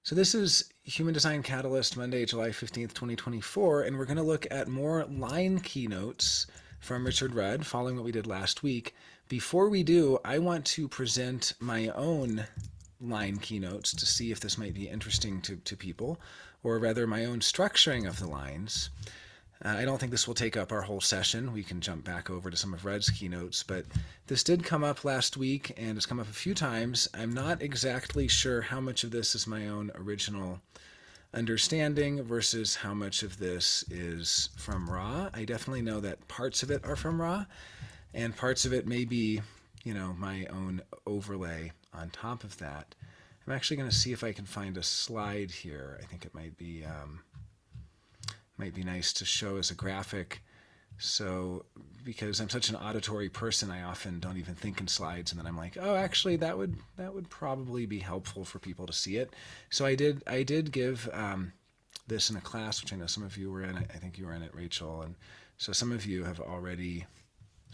So this is Human Design Catalyst, Monday, July 15th, 2024, and we're going to look at more line keynotes from Richard Rudd, following what we did last week. Before we do, I want to present my own line keynotes to see if this might be interesting to people, or rather my own structuring of the lines. I don't think this will take up our whole session. We can jump back over to some of Rudd's keynotes, but this did come up last week and it's come up a few times. I'm not exactly sure how much of this is my own original understanding versus how much of this is from Ra. I definitely know that parts of it are from Ra, and parts of it may be, my own overlay on top of that. I'm actually going to see if I can find a slide here. I think it might be nice to show as a graphic. So because I'm such an auditory person, I often don't even think in slides, and then I'm like, oh, actually that would probably be helpful for people to see it. So I did give this in a class, which I know some of you were in. I think you were in it, Rachel, and so some of you have already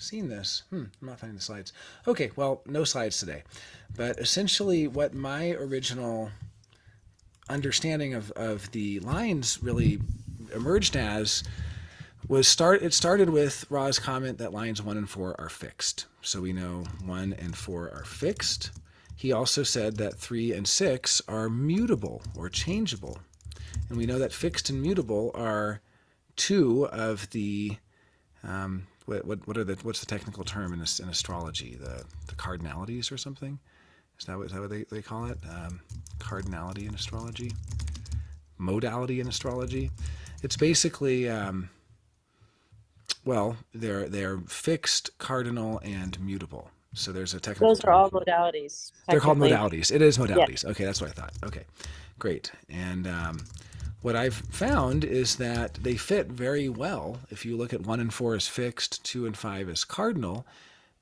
seen this. I'm not finding the slides. Okay, well, no slides today. But essentially what my original understanding of the lines really emerged as it started with Ra's comment that lines 1 and 4 are fixed. So we know 1 and 4 are fixed. He also said that 3 and 6 are mutable or changeable. And we know that fixed and mutable are two of the what's the technical term in astrology? The cardinalities or something? Is that what they call it? Cardinality in astrology? Modality in astrology? It's basically, they're fixed, cardinal, and mutable. So there's a technical Those are term. all modalities. They're called Technically. modalities. It is Yeah. modalities. Okay, that's what I thought. Okay, great. And what I've found is that they fit very well if you look at 1 and 4 as fixed, 2 and 5 as cardinal,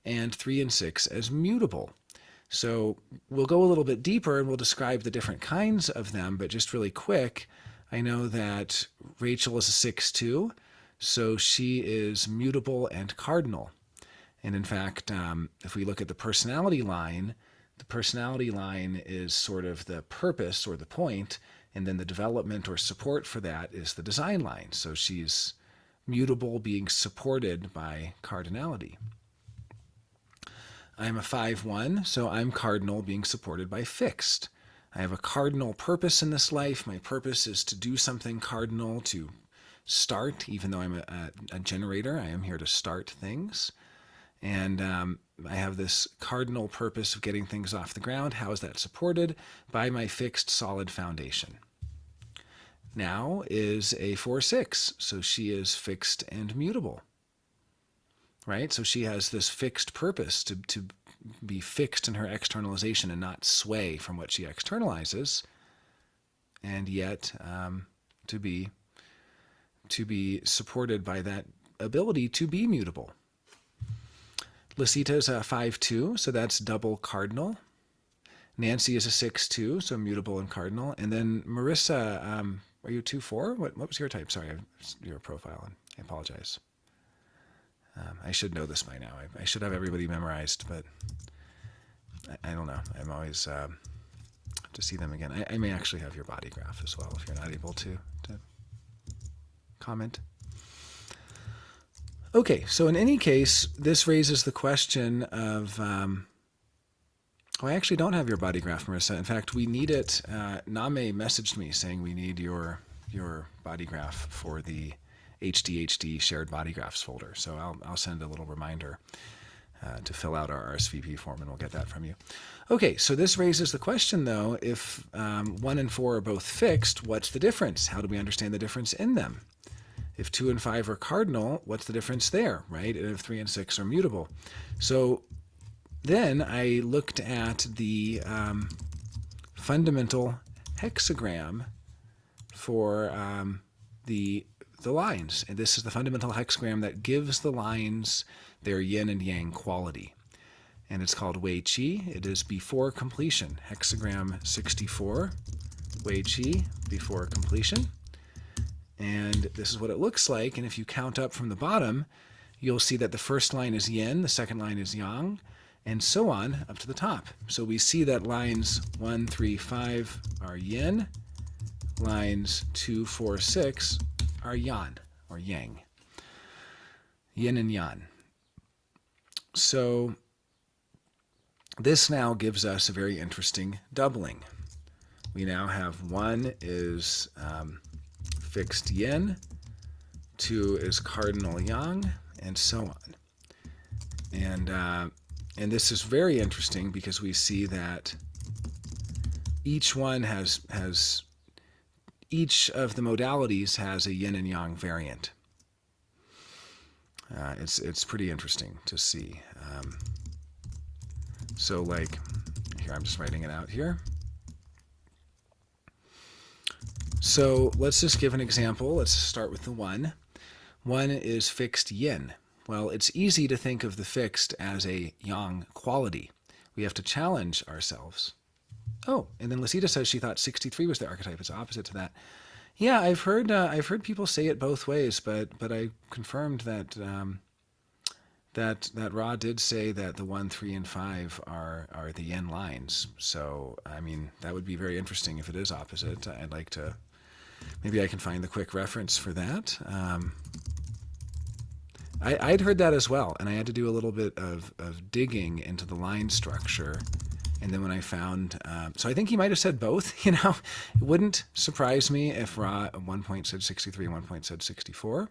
and 3 and 6 as mutable. So we'll go a little bit deeper and we'll describe the different kinds of them, but just really quick, I know that Rachel is a 6-2, so she is mutable and cardinal. And in fact, if we look at the personality line is sort of the purpose or the point, and then the development or support for that is the design line. So she's mutable being supported by cardinality. I'm a 5-1, so I'm cardinal being supported by fixed. I have a cardinal purpose in this life. My purpose is to do something cardinal, to start, even though I'm a generator. I am here to start things. And I have this cardinal purpose of getting things off the ground. How is that supported? By my fixed, solid foundation. Now is a 4-6, so she is fixed and mutable. Right? So she has this fixed purpose to be fixed in her externalization and not sway from what she externalizes, and yet to be supported by that ability to be mutable. Lisita's a 5-2, so that's double cardinal. Nancy is a 6-2, so mutable and cardinal. And then Marissa, are you 2-4? What was your type? Sorry, your profile. I apologize. I should know this by now. I should have everybody memorized, but I don't know. I'm always to see them again. I may actually have your body graph as well if you're not able to comment. Okay, so in any case, this raises the question of, I actually don't have your body graph, Marissa. In fact, we need it. Name messaged me saying we need your body graph for the HDHD shared body graphs folder. So I'll send a little reminder to fill out our RSVP form, and we'll get that from you. Okay, so this raises the question, though, if 1 and 4 are both fixed, what's the difference? How do we understand the difference in them? If 2 and 5 are cardinal, what's the difference there, right? And if 3 and 6 are mutable. So then I looked at the fundamental hexagram for the lines. And this is the fundamental hexagram that gives the lines their yin and yang quality. And it's called Wei Qi. It is before completion. Hexagram 64, Wei Qi, before completion. And this is what it looks like. And if you count up from the bottom, you'll see that the first line is yin, the second line is yang, and so on up to the top. So we see that lines 1, 3, 5 are yin, lines 2, 4, 6 are yan or yang, yin and yang. So this now gives us a very interesting doubling. We now have 1 is fixed yin, 2 is cardinal yang, and so on. And this is very interesting because we see that each one has each of the modalities has a yin and yang variant. It's pretty interesting to see. So like here, I'm just writing it out here. So let's just give an example. Let's start with the 1. 1 is fixed yin. Well, it's easy to think of the fixed as a yang quality. We have to challenge ourselves. Oh, and then Lucida says she thought 63 was the archetype. It's opposite to that. Yeah, I've heard people say it both ways, but I confirmed that that Ra did say that the 1, 3, and 5 are the yin lines. So I mean that would be very interesting if it is opposite. I'd like to, maybe I can find the quick reference for that. I'd heard that as well, and I had to do a little bit of digging into the line structure. And then when I found, so I think he might have said both, you know. It wouldn't surprise me if Ra at one point said 63 and one point said 64.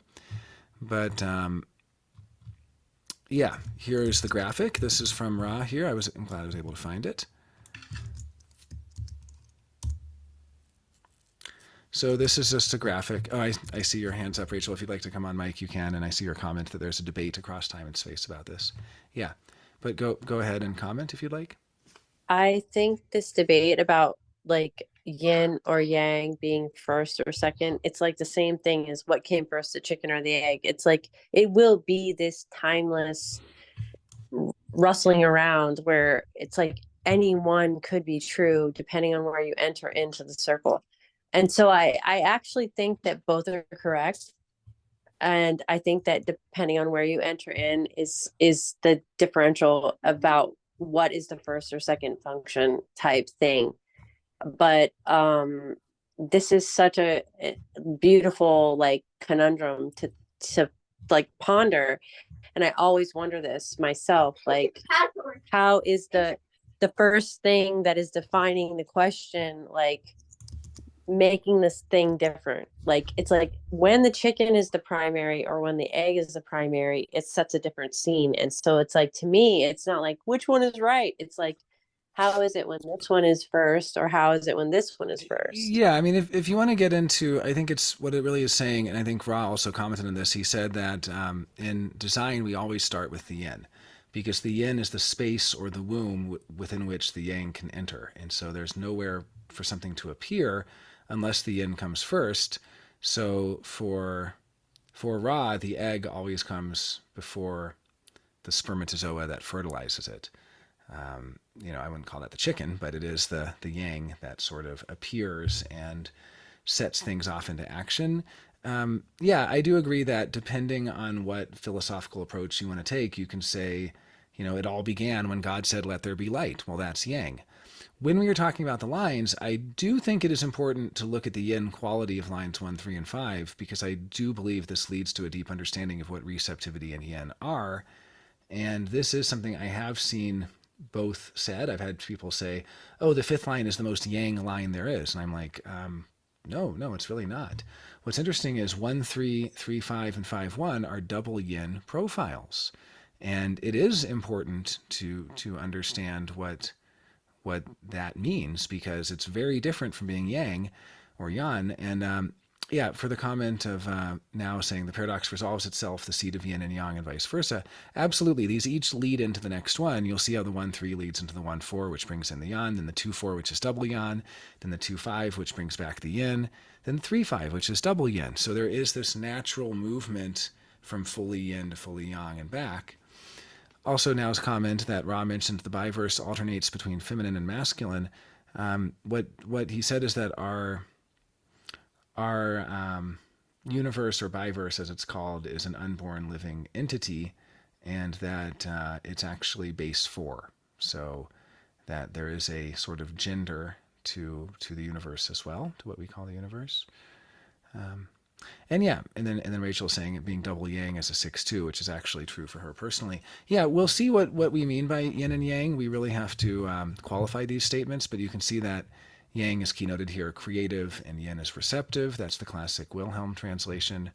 But yeah, here's the graphic. This is from Ra here. I'm glad I was able to find it. So this is just a graphic. Oh, I see your hands up, Rachel. If you'd like to come on mic, you can. And I see your comment that there's a debate across time and space about this. Yeah, but go ahead and comment if you'd like. I think this debate about like yin or yang being first or second, it's like the same thing as what came first, the chicken or the egg. It's like it will be this timeless rustling around where it's like any one could be true depending on where you enter into the circle. And so I actually think that both are correct. And I think that depending on where you enter in is the differential about what is the first or second function type thing. But this is such a beautiful like conundrum to like ponder. And I always wonder this myself, like how is the first thing that is defining the question like making this thing different? Like it's like when the chicken is the primary or when the egg is the primary, it sets a different scene. And so it's like to me, it's not like which one is right. It's like how is it when this one is first or how is it when this one is first? Yeah, I mean, if you want to get into, I think it's what it really is saying, and I think Ra also commented on this. He said that in design, we always start with the yin, because the yin is the space or the womb within which the yang can enter. And so there's nowhere for something to appear unless the yin comes first. So for Ra, the egg always comes before the spermatozoa that fertilizes it. You know, I wouldn't call that the chicken, but it is the yang that sort of appears and sets things off into action. Yeah, I do agree that depending on what philosophical approach you want to take, you can say, you know, it all began when God said, "Let there be light." Well, that's yang. When we are talking about the lines, I do think it is important to look at the yin quality of lines 1, 3, and 5, because I do believe this leads to a deep understanding of what receptivity and yin are. And this is something I have seen both said. I've had people say, "Oh, the fifth line is the most yang line there is," and I'm like, no, it's really not. What's interesting is 1, 3, 3, 5, and 5, 1 are double yin profiles, and it is important to understand what that means because it's very different from being yang or yan. And yeah, for the comment of now saying the paradox resolves itself, the seed of yin and yang, and vice versa. Absolutely, these each lead into the next one. You'll see how the 1, 3 leads into the 1, 4, which brings in the yan, then the 2, 4, which is double yan, then the 2, 5, which brings back the yin, then 3, 5, which is double yin. So there is this natural movement from fully yin to fully yang and back. Also, now's comment that Ra mentioned the biverse alternates between feminine and masculine. What he said is that our universe, or biverse as it's called, is an unborn living entity, and that it's actually base 4. So that there is a sort of gender to the universe as well, to what we call the universe. And yeah, and then Rachel's saying it being double yang as a 6-2, which is actually true for her personally. Yeah, we'll see what we mean by yin and yang. We really have to qualify these statements, but you can see that yang is keynoted here creative and yin is receptive. That's the classic Wilhelm translation.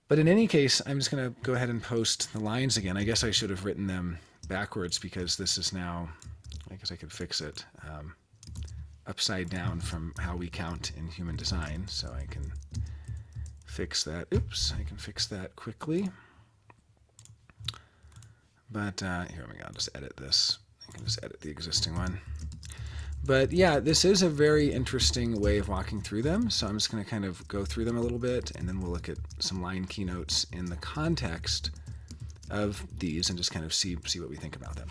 But in any case, I'm just going to go ahead and post the lines again. I guess I should have written them backwards because this is now, I guess I could fix it upside down from how we count in human design. So I can fix that. Oops, I can fix that quickly. But here we go. I'll just edit this. I can just edit the existing one. But yeah, this is a very interesting way of walking through them. So I'm just going to kind of go through them a little bit, and then we'll look at some line keynotes in the context of these and just kind of see what we think about them.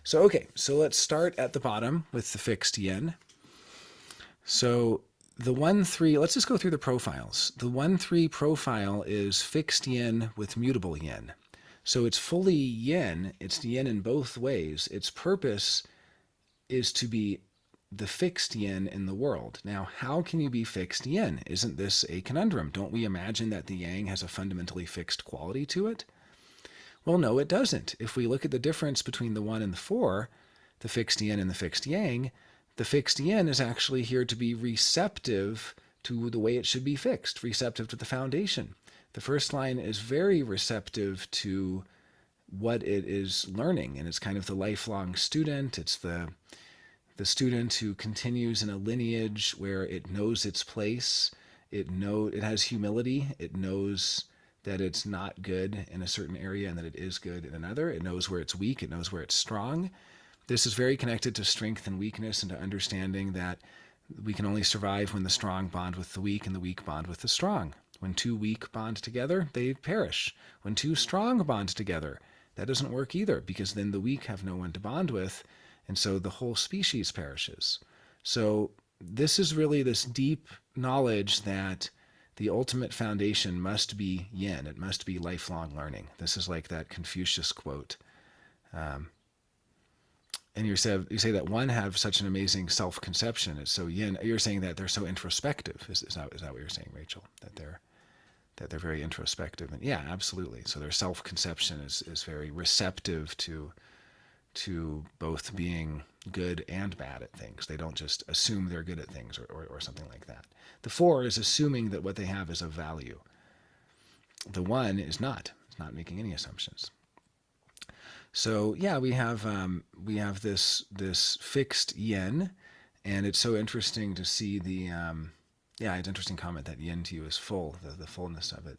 So, okay, so let's start at the bottom with the fixed yin. So the 1-3, let's just go through the profiles. The 1-3 profile is fixed yin with mutable yin. So it's fully yin, it's yin in both ways. Its purpose is to be the fixed yin in the world. Now, how can you be fixed yin? Isn't this a conundrum? Don't we imagine that the yang has a fundamentally fixed quality to it? Well, no, it doesn't. If we look at the difference between the 1 and the 4, the fixed yin and the fixed yang, the fixed yin is actually here to be receptive to the way it should be fixed, receptive to the foundation. The first line is very receptive to what it is learning, and it's kind of the lifelong student. It's the student who continues in a lineage where it knows its place. It has humility. It knows that it's not good in a certain area and that it is good in another. It knows where it's weak. It knows where it's strong. This is very connected to strength and weakness and to understanding that we can only survive when the strong bond with the weak and the weak bond with the strong. When two weak bond together, they perish. When two strong bond together, that doesn't work either, because then the weak have no one to bond with, and so the whole species perishes. So this is really this deep knowledge that the ultimate foundation must be yin. It must be lifelong learning. This is like that Confucius quote. And you say that one have such an amazing self-conception. It's so yin. You're saying that they're so introspective. Is that what you're saying, Rachel? That they're very introspective. And yeah, absolutely. So their self-conception is very receptive to both being good and bad at things. They don't just assume they're good at things or something like that. The 4 is assuming that what they have is of value. The 1 is not. It's not making any assumptions. So yeah, we have this fixed yin, and it's so interesting to see the it's an interesting comment that yin to you is full, the fullness of it.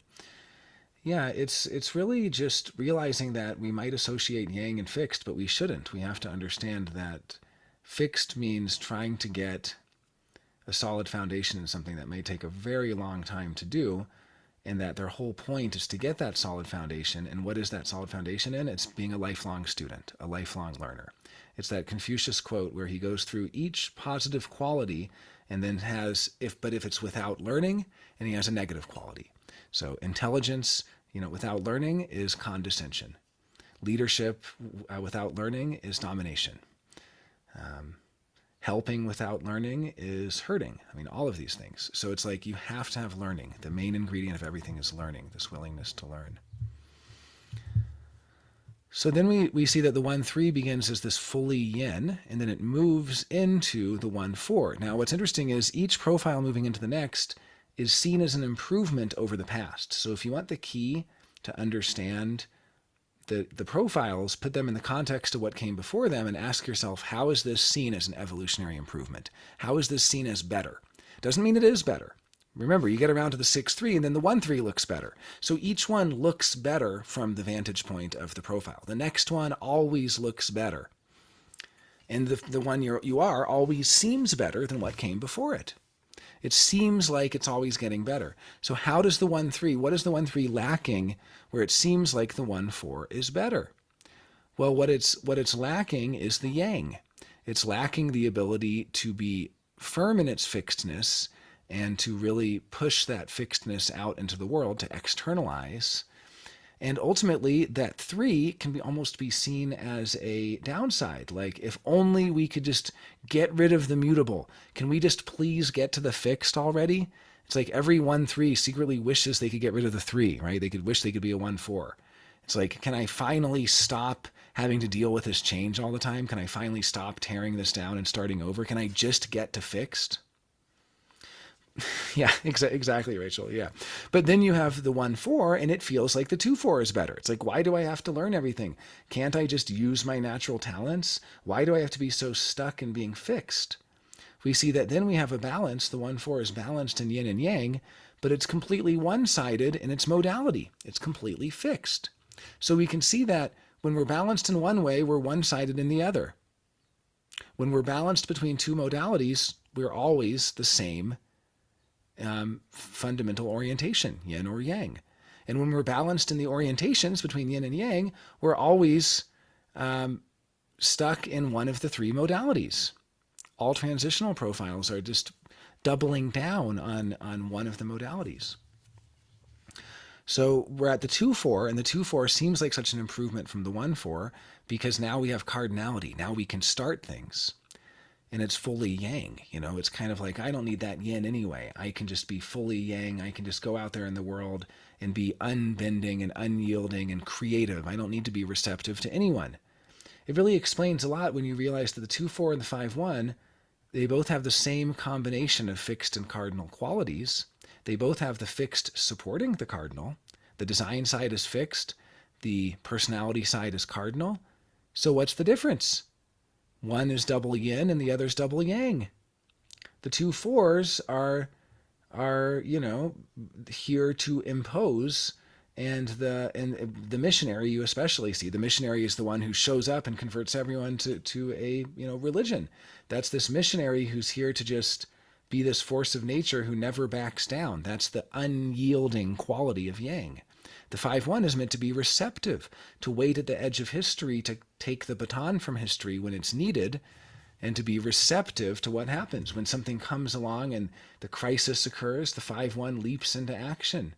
Yeah, it's really just realizing that we might associate yang and fixed, but we shouldn't. We have to understand that fixed means trying to get a solid foundation in something that may take a very long time to do, and that their whole point is to get that solid foundation. And what is that solid foundation in? It's being a lifelong student, a lifelong learner. It's that Confucius quote where he goes through each positive quality and then if it's without learning, and he has a negative quality. So intelligence, without learning is condescension. Leadership without learning is domination. Helping without learning is hurting. I mean, all of these things. So it's like you have to have learning. The main ingredient of everything is learning, this willingness to learn. So then we see that the 1-3 begins as this fully yin, and then it moves into the 1-4. Now, what's interesting is each profile moving into the next is seen as an improvement over the past. So if you want the key to understand the profiles, put them in the context of what came before them and ask yourself, how is this seen as an evolutionary improvement? How is this seen as better? Doesn't mean it is better. Remember, you get around to the 6-3 and then the 1-3 looks better. So each one looks better from the vantage point of the profile. The next one always looks better. And the one you are always seems better than what came before it. It seems like it's always getting better. So how does the 1-3, what is the 1-3 lacking where it seems like the 1-4 is better? Well, what it's lacking is the yang. It's lacking the ability to be firm in its fixedness and to really push that fixedness out into the world, to externalize. And ultimately, that 3 can almost be seen as a downside. Like, if only we could just get rid of the mutable. Can we just please get to the fixed already? It's like every 1-3 secretly wishes they could get rid of the 3, right? They could wish they could be a 1-4. It's like, can I finally stop having to deal with this change all the time? Can I finally stop tearing this down and starting over? Can I just get to fixed? Yeah, exactly, Rachel. Yeah. But then you have the 1-4, and it feels like the 2-4 is better. It's like, why do I have to learn everything? Can't I just use my natural talents? Why do I have to be so stuck in being fixed? We see that then we have a balance. The 1-4 is balanced in yin and yang, but it's completely one sided in its modality. It's completely fixed. So we can see that when we're balanced in one way, we're one sided in the other. When we're balanced between two modalities, we're always the same fundamental orientation, yin or yang. And when we're balanced in the orientations between yin and yang, we're always stuck in one of the 3 modalities. All transitional profiles are just doubling down on one of the modalities. So we're at the 2-4, and the 2-4 seems like such an improvement from the 1-4 because now we have cardinality. Now we can start things. And it's fully yang. It's kind of like, I don't need that yin anyway. I can just be fully yang. I can just go out there in the world and be unbending and unyielding and creative. I don't need to be receptive to anyone. It really explains a lot when you realize that the 2-4 and the 5-1, they both have the same combination of fixed and cardinal qualities. They both have the fixed supporting the cardinal. The design side is fixed. The personality side is cardinal. So what's the difference? One is double yin and the other is double yang. The 2-4s are here to impose, and the missionary you especially see. The missionary is the one who shows up and converts everyone to a religion. That's this missionary who's here to just be this force of nature who never backs down. That's the unyielding quality of yang. The 5-1 is meant to be receptive, to wait at the edge of history, to take the baton from history when it's needed, and to be receptive to what happens. When something comes along and the crisis occurs, the 5-1 leaps into action.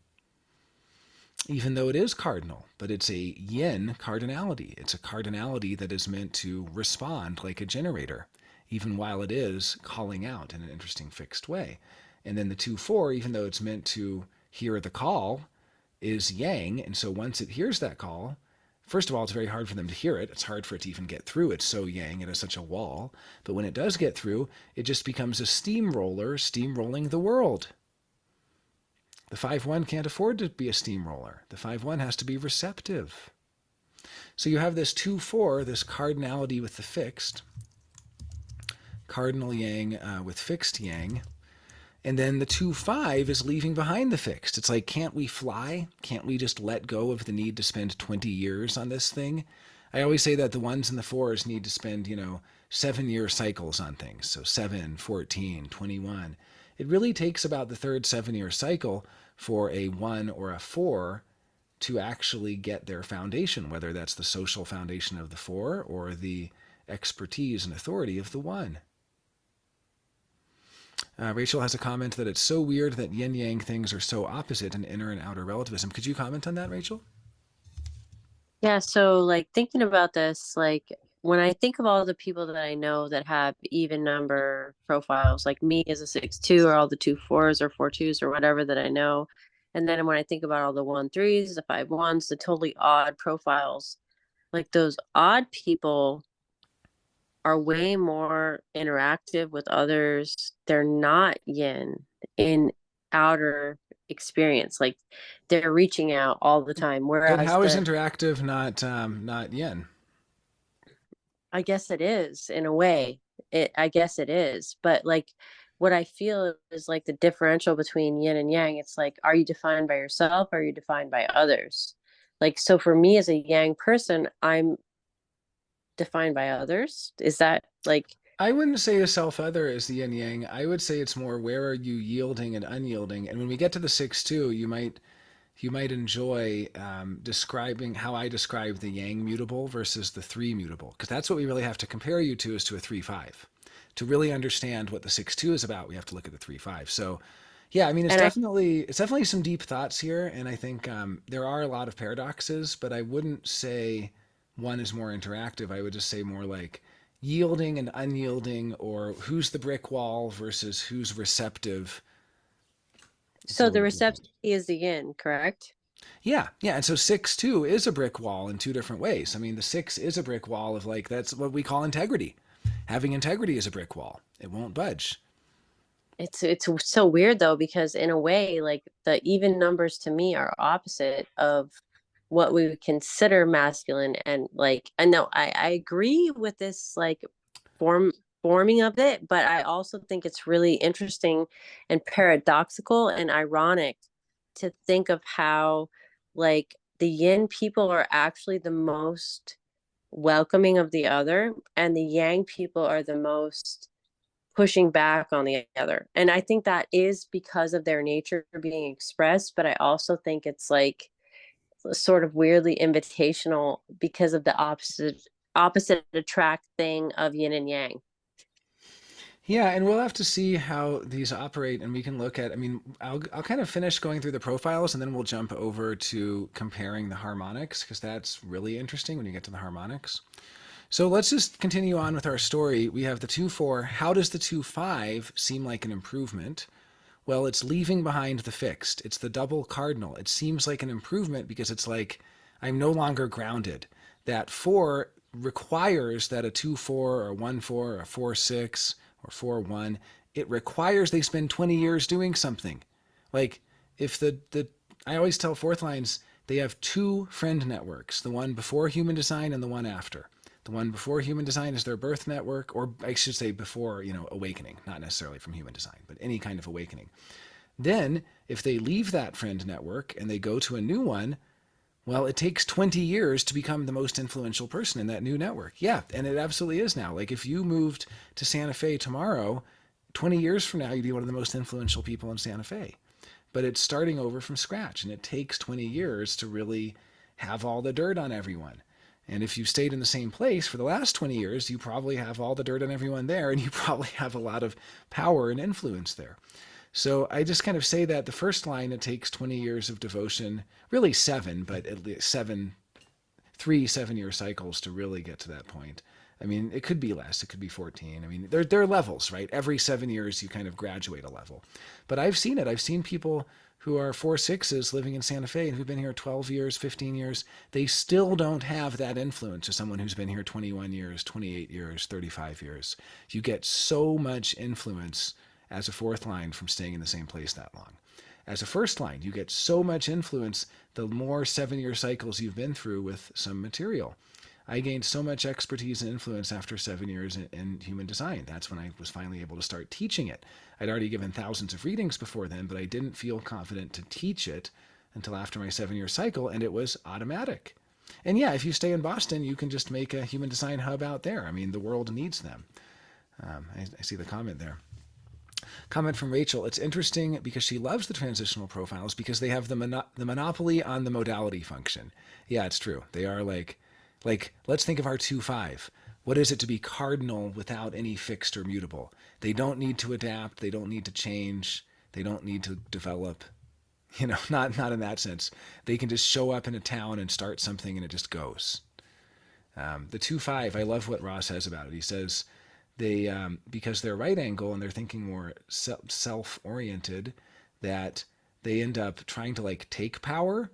Even though it is cardinal, but it's a yin cardinality. It's a cardinality that is meant to respond like a generator, even while it is calling out in an interesting fixed way. And then the 2-4, even though it's meant to hear the call, is yang, and so once it hears that call, first of all, it's very hard for them to hear it. It's hard for it to even get through. It's so yang, it is such a wall. But when it does get through, it just becomes a steamroller steamrolling the world. The 5-1 can't afford to be a steamroller. The 5-1 has to be receptive. So you have this 2-4, this cardinality with the fixed, cardinal yang with fixed yang. And then the 2-5 is leaving behind the fixed. It's like, can't we fly? Can't we just let go of the need to spend 20 years on this thing? I always say that the 1s and the 4s need to spend, 7-year cycles on things. So 7, 14, 21. It really takes about the third 7-year cycle for a 1 or a 4 to actually get their foundation, whether that's the social foundation of the 4 or the expertise and authority of the 1. Rachel has a comment that it's so weird that yin-yang things are so opposite in inner and outer relativism. Could you comment on that, Rachel? Yeah, so like thinking about this, like when I think of all the people that I know that have even number profiles, like me as a 6-2 or all the 2-4s or 4-2s or whatever that I know, and then when I think about all the 1-3s, the 5-1s, the totally odd profiles, like those odd people are way more interactive with others. They're not yin in outer experience. Like they're reaching out all the time. But Whereas how is the interactive not yin? I guess it is in a way. I guess it is. But like what I feel is like the differential between yin and yang. It's like, are you defined by yourself? Or are you defined by others? Like, so for me as a yang person, I'm defined by others. Is that like, I wouldn't say a self-other is the yin-yang. I would say it's more, where are you yielding and unyielding? And when we get to the 6-2, you might enjoy describing how I describe the yang mutable versus the 3 mutable, because that's what we really have to compare you to, is to a 3-5. To really understand what the 6-2 is about, we have to look at the 3-5. So Yeah, I mean, And I it's definitely some deep thoughts here, and I think there are a lot of paradoxes, but I wouldn't say one is more interactive. I would just say more like yielding and unyielding, or who's the brick wall versus who's receptive. It's a so the little bit receptivity different. is the yin, correct? Yeah, yeah, and so six too is a brick wall in two different ways. I mean, the six is a brick wall of like that's what we call integrity. Having integrity is a brick wall; it won't budge. It's so weird though, because in a way, like the even numbers to me are opposite of what we would consider masculine. And like I know I agree with this like form forming of it, but I also think it's really interesting and paradoxical and ironic to think of how like the yin people are actually the most welcoming of the other, and the yang people are the most pushing back on the other. And I think that is because of their nature being expressed, but I also think it's like sort of weirdly invitational because of the opposite attract thing of yin and yang. Yeah, and we'll have to see how these operate, and we can look at. I mean, I'll kind of finish going through the profiles, and then we'll jump over to comparing the harmonics because that's really interesting when you get to the harmonics. So let's just continue on with our story. We have the 2-4. How does the 2-5 seem like an improvement? Well, it's leaving behind the fixed. It's the double cardinal. It seems like an improvement because it's like I'm no longer grounded. That 4 requires that a 2-4 or a 1-4 or a 4-6 or 4-1, it requires they spend 20 years doing something. Like if the I always tell fourth lines they have two friend networks, the one before human design and the one after. The one before human design is their birth network, or I should say before, awakening, not necessarily from human design, but any kind of awakening. Then, if they leave that friend network and they go to a new one, well, it takes 20 years to become the most influential person in that new network. Yeah, and it absolutely is now. Like if you moved to Santa Fe tomorrow, 20 years from now, you'd be one of the most influential people in Santa Fe. But it's starting over from scratch, and it takes 20 years to really have all the dirt on everyone. And if you stayed in the same place for the last 20 years, you probably have all the dirt on everyone there, and you probably have a lot of power and influence there. So I just kind of say that the first line, it takes 20 years of devotion, really seven, but at least seven, 3 7-year cycles to really get to that point. I mean, it could be less, it could be 14. I mean, there are levels, right? Every 7 years, you kind of graduate a level. But I've seen it. I've seen people who are 4-6s living in Santa Fe and who've been here 12 years, 15 years. They still don't have that influence as someone who's been here 21 years, 28 years, 35 years. You get so much influence as a fourth line from staying in the same place that long. As a first line, you get so much influence the more 7-year cycles you've been through with some material. I gained so much expertise and influence after 7 years in human design. That's when I was finally able to start teaching it. I'd already given thousands of readings before then, but I didn't feel confident to teach it until after my 7-year cycle, and it was automatic. And yeah, if you stay in Boston, you can just make a human design hub out there. I mean, the world needs them. I see the comment there. Comment from Rachel. It's interesting because she loves the transitional profiles because they have the monopoly on the modality function. Yeah, it's true. They are like let's think of our 2-5. What is it to be cardinal without any fixed or mutable? They don't need to adapt. They don't need to change. They don't need to develop. Not in that sense. They can just show up in a town and start something, and it just goes. The 2-5. I love what Ross says about it. He says they because they're right angle and they're thinking more self oriented, that they end up trying to like take power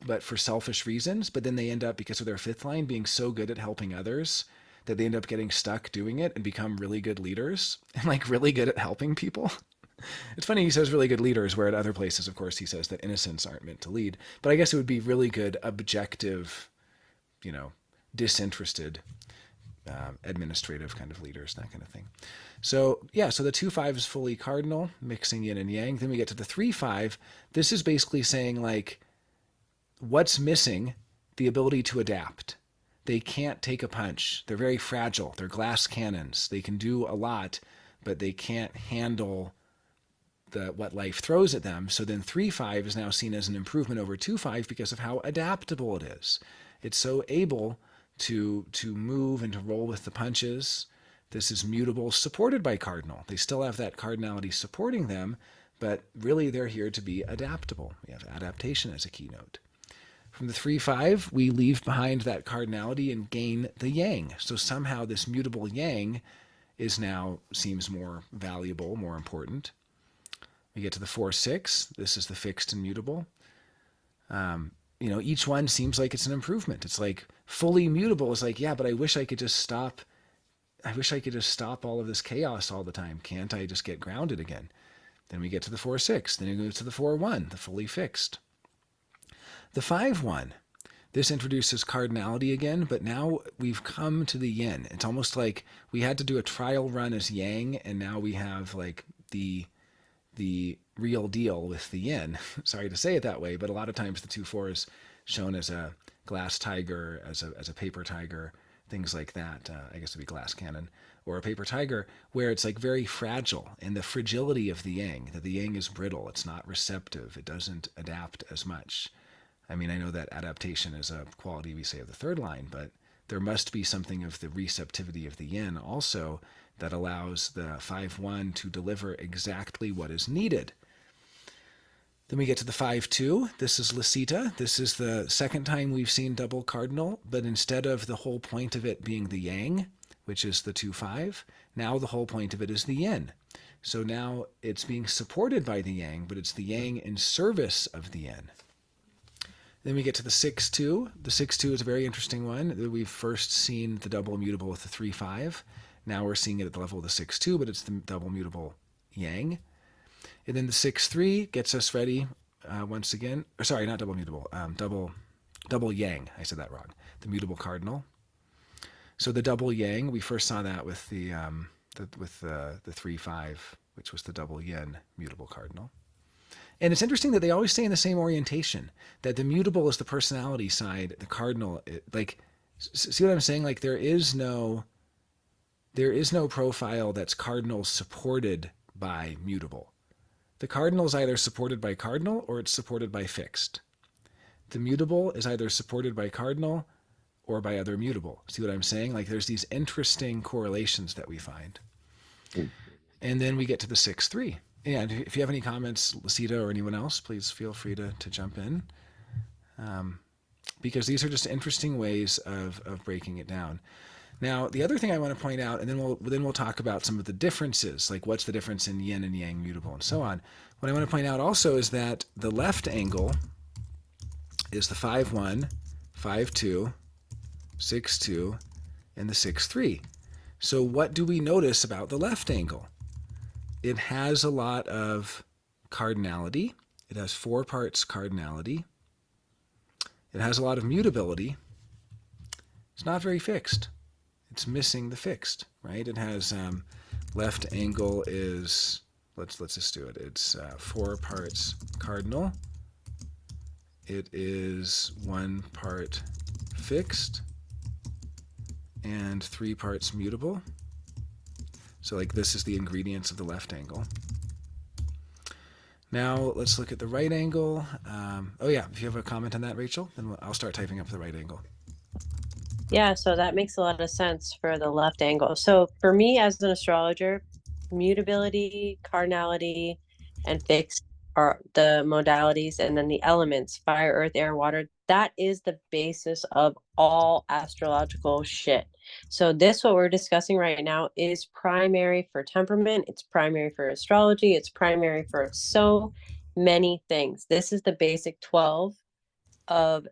but for selfish reasons, but then they end up, because of their fifth line being so good at helping others, that they end up getting stuck doing it and become really good leaders and like really good at helping people. It's funny he says really good leaders, where at other places, of course, he says that innocents aren't meant to lead. But I guess it would be really good, objective, you know, disinterested administrative kind of leaders, that kind of thing. So yeah, so the 2-5 is fully cardinal, mixing yin and yang. Then we get to the 3-5. This is basically saying like, what's missing? The ability to adapt. They can't take a punch. They're very fragile. They're glass cannons. They can do a lot, but they can't handle what life throws at them. So then 3-5 is now seen as an improvement over 2-5 because of how adaptable it is. It's so able to move and to roll with the punches. This is mutable, supported by cardinal. They still have that cardinality supporting them, but really they're here to be adaptable. We have adaptation as a keynote. From the 3-5, we leave behind that cardinality and gain the yang. So somehow this mutable yang is now seems more valuable, more important. We get to the 4-6. This is the fixed and mutable. Each one seems like it's an improvement. It's like fully mutable is like, yeah, but I wish I could just stop. I wish I could just stop all of this chaos all the time. Can't I just get grounded again? Then we get to the 4-6. Then we go to the 4-1, the fully fixed. The 5-1. This introduces cardinality again, but now we've come to the yin. It's almost like we had to do a trial run as yang, and now we have like the real deal with the yin. Sorry to say it that way, but a lot of times the 2-4 is shown as a glass tiger, as a paper tiger, things like that. I guess it'd be glass cannon or a paper tiger, where it's like very fragile, and the fragility of the yang, that the yang is brittle, it's not receptive, it doesn't adapt as much. I mean, I know that adaptation is a quality we say of the third line, but there must be something of the receptivity of the yin also that allows the 5-1 to deliver exactly what is needed. Then we get to the 5-2. This is Lasita. This is the second time we've seen double cardinal, but instead of the whole point of it being the yang, which is the 2-5, now the whole point of it is the yin. So now it's being supported by the yang, but it's the yang in service of the yin. Then we get to the 6-2. The 6-2 is a very interesting one. We've first seen the double mutable with the 3-5. Now we're seeing it at the level of the 6-2, but it's the double mutable yang. And then the 6-3 gets us ready once again. Or sorry, not double mutable. Double yang. I said that wrong. The mutable cardinal. So the double yang, we first saw that with the 3-5, which was the double yin mutable cardinal. And it's interesting that they always stay in the same orientation, that the mutable is the personality side, the cardinal, see what I'm saying? Like there is no profile that's cardinal supported by mutable. The cardinal is either supported by cardinal or it's supported by fixed. The mutable is either supported by cardinal or by other mutable. See what I'm saying? Like there's these interesting correlations that we find. And then we get to the 6-3. And if you have any comments, Lasita or anyone else, please feel free to jump in. Because these are just interesting ways of breaking it down. Now, the other thing I want to point out, and then we'll talk about some of the differences, like what's the difference in yin and yang mutable and so on. What I want to point out also is that the left angle is the 5-1, 5-2, 6-2, and the 6-3. So what do we notice about the left angle? It has a lot of cardinality. It has 4 parts cardinality. It has a lot of mutability. It's not very fixed. It's missing the fixed, right? It has left angle is, let's just do it. It's 4 parts cardinal. It is 1 part fixed and 3 parts mutable. So like this is the ingredients of the left angle. Now let's look at the right angle. Oh yeah, if you have a comment on that, Rachel, then I'll start typing up the right angle. Yeah, so that makes a lot of sense for the left angle. So for me as an astrologer, mutability, cardinality, and fixed are the modalities, and then the elements, fire, earth, air, water. That is the basis of all astrological shit. So this, what we're discussing right now, is primary for temperament. It's primary for astrology. It's primary for so many things. This is the basic 12 of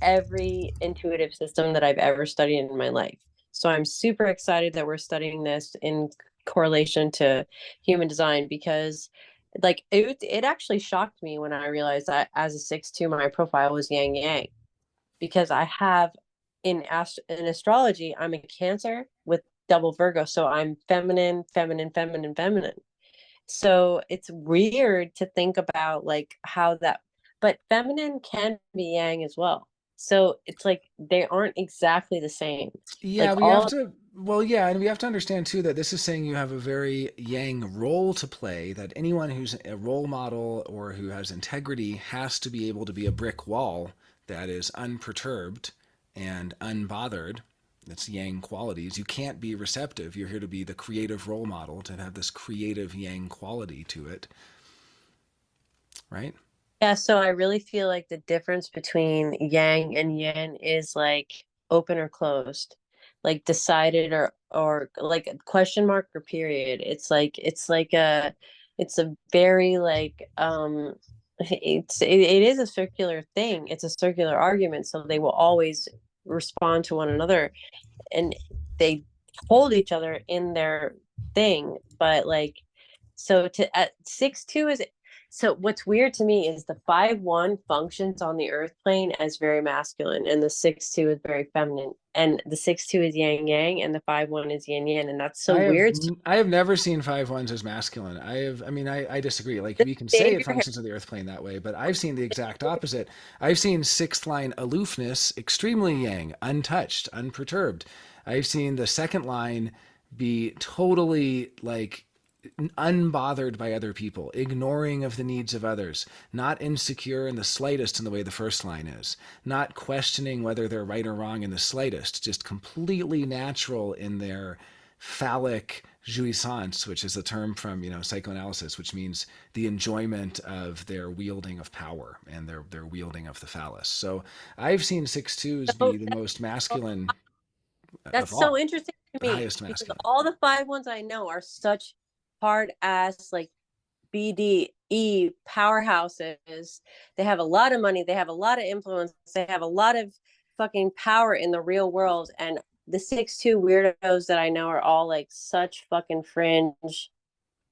every intuitive system that I've ever studied in my life. So I'm super excited that we're studying this in correlation to human design, because like it actually shocked me when I realized that as a 6-2 my profile was yang yang, because I have in astrology I'm a Cancer with double Virgo, so I'm feminine, feminine, feminine, feminine. So it's weird to think about like how that, but feminine can be yang as well. So it's like they aren't exactly the same. Yeah, Like we have all to, well, yeah, and we have to understand too that this is saying you have a very yang role to play, that anyone who's a role model or who has integrity has to be able to be a brick wall that is unperturbed and unbothered. That's yang qualities. You can't be receptive. You're here to be the creative role model, to have this creative yang quality to it. right? Yeah, so I really feel like the difference between yang and yin is like open or closed, like decided or like a question mark or period. It's a very like it is a circular thing. It's a circular argument, so they will always respond to one another and they hold each other in their thing. But like, so to at 6-2 is so what's weird to me is the 5-1 functions on the earth plane as very masculine, and the 6-2 is very feminine. And the 6-2 is yang yang, and the 5-1 is yin yin, and that's so I have weird. I have never seen 5-1s as masculine. I mean I disagree. Like The we can say it Savior, functions of the earth plane that way, but I've seen the exact opposite. I've seen sixth line aloofness extremely yang, untouched, unperturbed. I've seen the second line be totally like unbothered by other people, ignoring of the needs of others, not insecure in the slightest in the way the first line is, not questioning whether they're right or wrong in the slightest, just completely natural in their phallic jouissance, which is a term from psychoanalysis, which means the enjoyment of their wielding of power and their wielding of the phallus. So I've seen 6-2s so be the most masculine of that's so all, interesting to the me highest because masculine. all the 5-1s I know are such hard ass like BDE powerhouses. They have a lot of money, they have a lot of influence, they have a lot of fucking power in the real world. And the 6-2 weirdos that I know are all like such fucking fringe,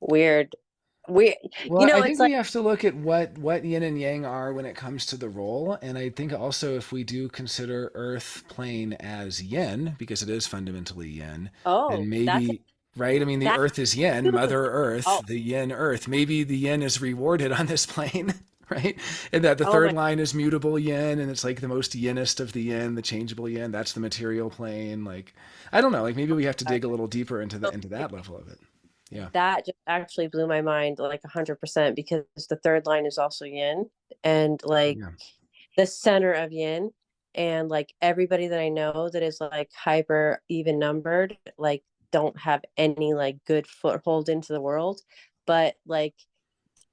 weird, weird. Well, I It's think we like, have to look at what yin and yang are when it comes to the role, and I think also if we do consider Earth plane as yin, because it is fundamentally yin, then oh, maybe right. I mean, the that's Earth is yin, too. Mother Earth, Oh, the yin Earth. Maybe the yin is rewarded on this plane, right? And that the oh third my, line is mutable yin, and it's like the most yinest of the yin, the changeable yin. That's the material plane. Like, I don't know. Like maybe we have to dig a little deeper into the God. into that level of it. Yeah. That just actually blew my mind like 100% because the third line is also yin, and like Yeah. the center of yin, and like everybody that I know that is like hyper even numbered like don't have any like good foothold into the world. But like,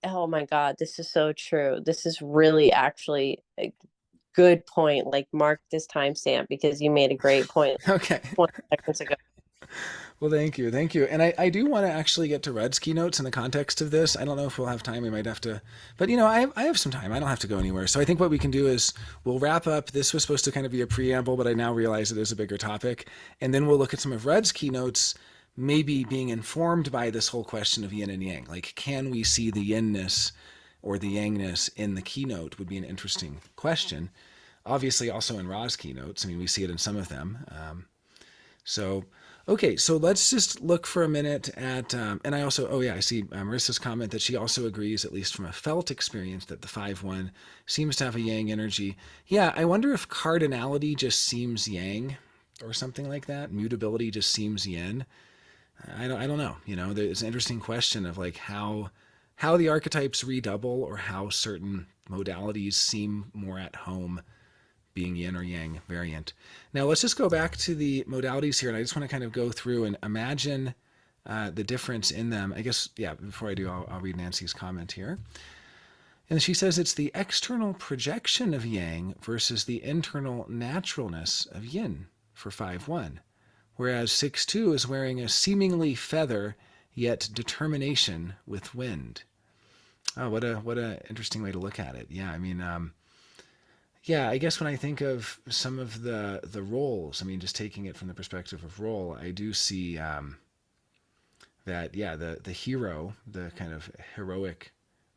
oh my god, this is so true. This is really actually a good point. Like, mark this timestamp because you made a great point Okay. 20 seconds ago. Well, thank you. Thank you. And I do want to actually get to Red's keynotes in the context of this. I don't know if we'll have time. We might have to. But, I have some time. I don't have to go anywhere. So I think what we can do is we'll wrap up. This was supposed to kind of be a preamble, but I now realize it is a bigger topic. And then we'll look at some of Red's keynotes, maybe being informed by this whole question of yin and yang. Like, can we see the yinness or the yangness in the keynote would be an interesting question. Obviously, also in Ra's keynotes. I mean, we see it in some of them. So, okay, so let's just look for a minute at, and I also, oh yeah, I see Marissa's comment that she also agrees, at least from a felt experience, that the 5-1 seems to have a yang energy. Yeah, I wonder if cardinality just seems yang or something like that. Mutability just seems yin. I don't know. There's an interesting question of like how the archetypes redouble or how certain modalities seem more at home being yin or yang variant. Now let's just go back to the modalities here, and I just want to kind of go through and imagine the difference in them. I guess, yeah, before I do, I'll read Nancy's comment here. And she says it's the external projection of yang versus the internal naturalness of yin for 5-1, whereas 6-2 is wearing a seemingly feather yet determination with wind. Oh, what a interesting way to look at it. Yeah, I mean, yeah, I guess when I think of some of the roles, I mean, just taking it from the perspective of role, I do see that yeah, the hero, the kind of heroic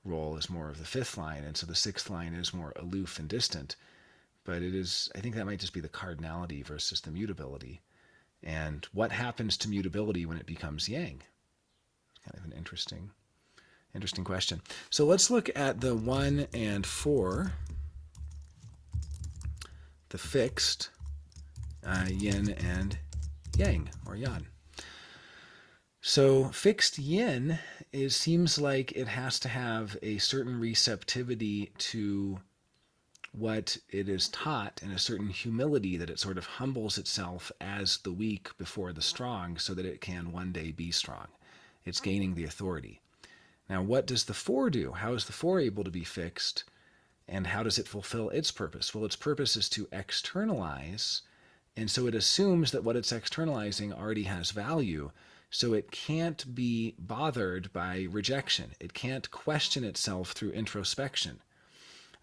role is more of the fifth line, and so the sixth line is more aloof and distant. But it is, I think that might just be the cardinality versus the mutability, and what happens to mutability when it becomes yang. It's kind of an interesting question. So let's look at the 1 and 4, the fixed yin and yang or yan. So fixed yin seems like it has to have a certain receptivity to what it is taught and a certain humility that it sort of humbles itself as the weak before the strong so that it can one day be strong. It's gaining the authority. Now, what does the 4 do? How is the 4 able to be fixed? And how does it fulfill its purpose? Well, its purpose is to externalize, and so it assumes that what it's externalizing already has value, so it can't be bothered by rejection. It can't question itself through introspection.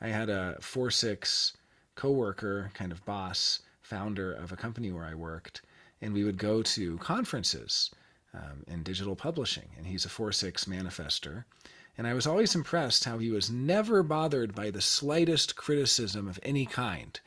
I had a 4-6 coworker, kind of boss, founder of a company where I worked, and we would go to conferences in digital publishing, and he's a 4-6 manifester. And I was always impressed how he was never bothered by the slightest criticism of any kind.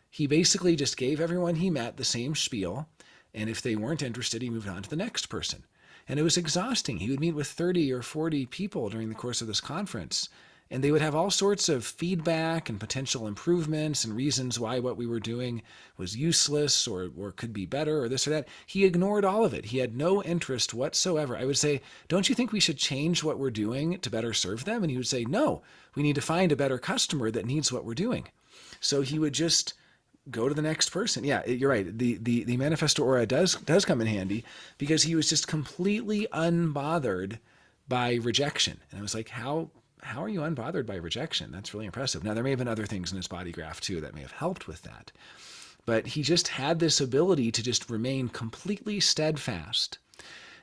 He basically just gave everyone he met the same spiel, and if they weren't interested, he moved on to the next person. And it was exhausting. He would meet with 30 or 40 people during the course of this conference, and they would have all sorts of feedback and potential improvements and reasons why what we were doing was useless or could be better or this or that. He ignored all of it. He had no interest whatsoever. I would say, don't you think we should change what we're doing to better serve them? And he would say, no, we need to find a better customer that needs what we're doing. So he would just go to the next person. Yeah, you're right. The manifestor aura does come in handy because he was just completely unbothered by rejection. And I was like, how are you unbothered by rejection? That's really impressive. Now, there may have been other things in his body graph too that may have helped with that. But he just had this ability to just remain completely steadfast.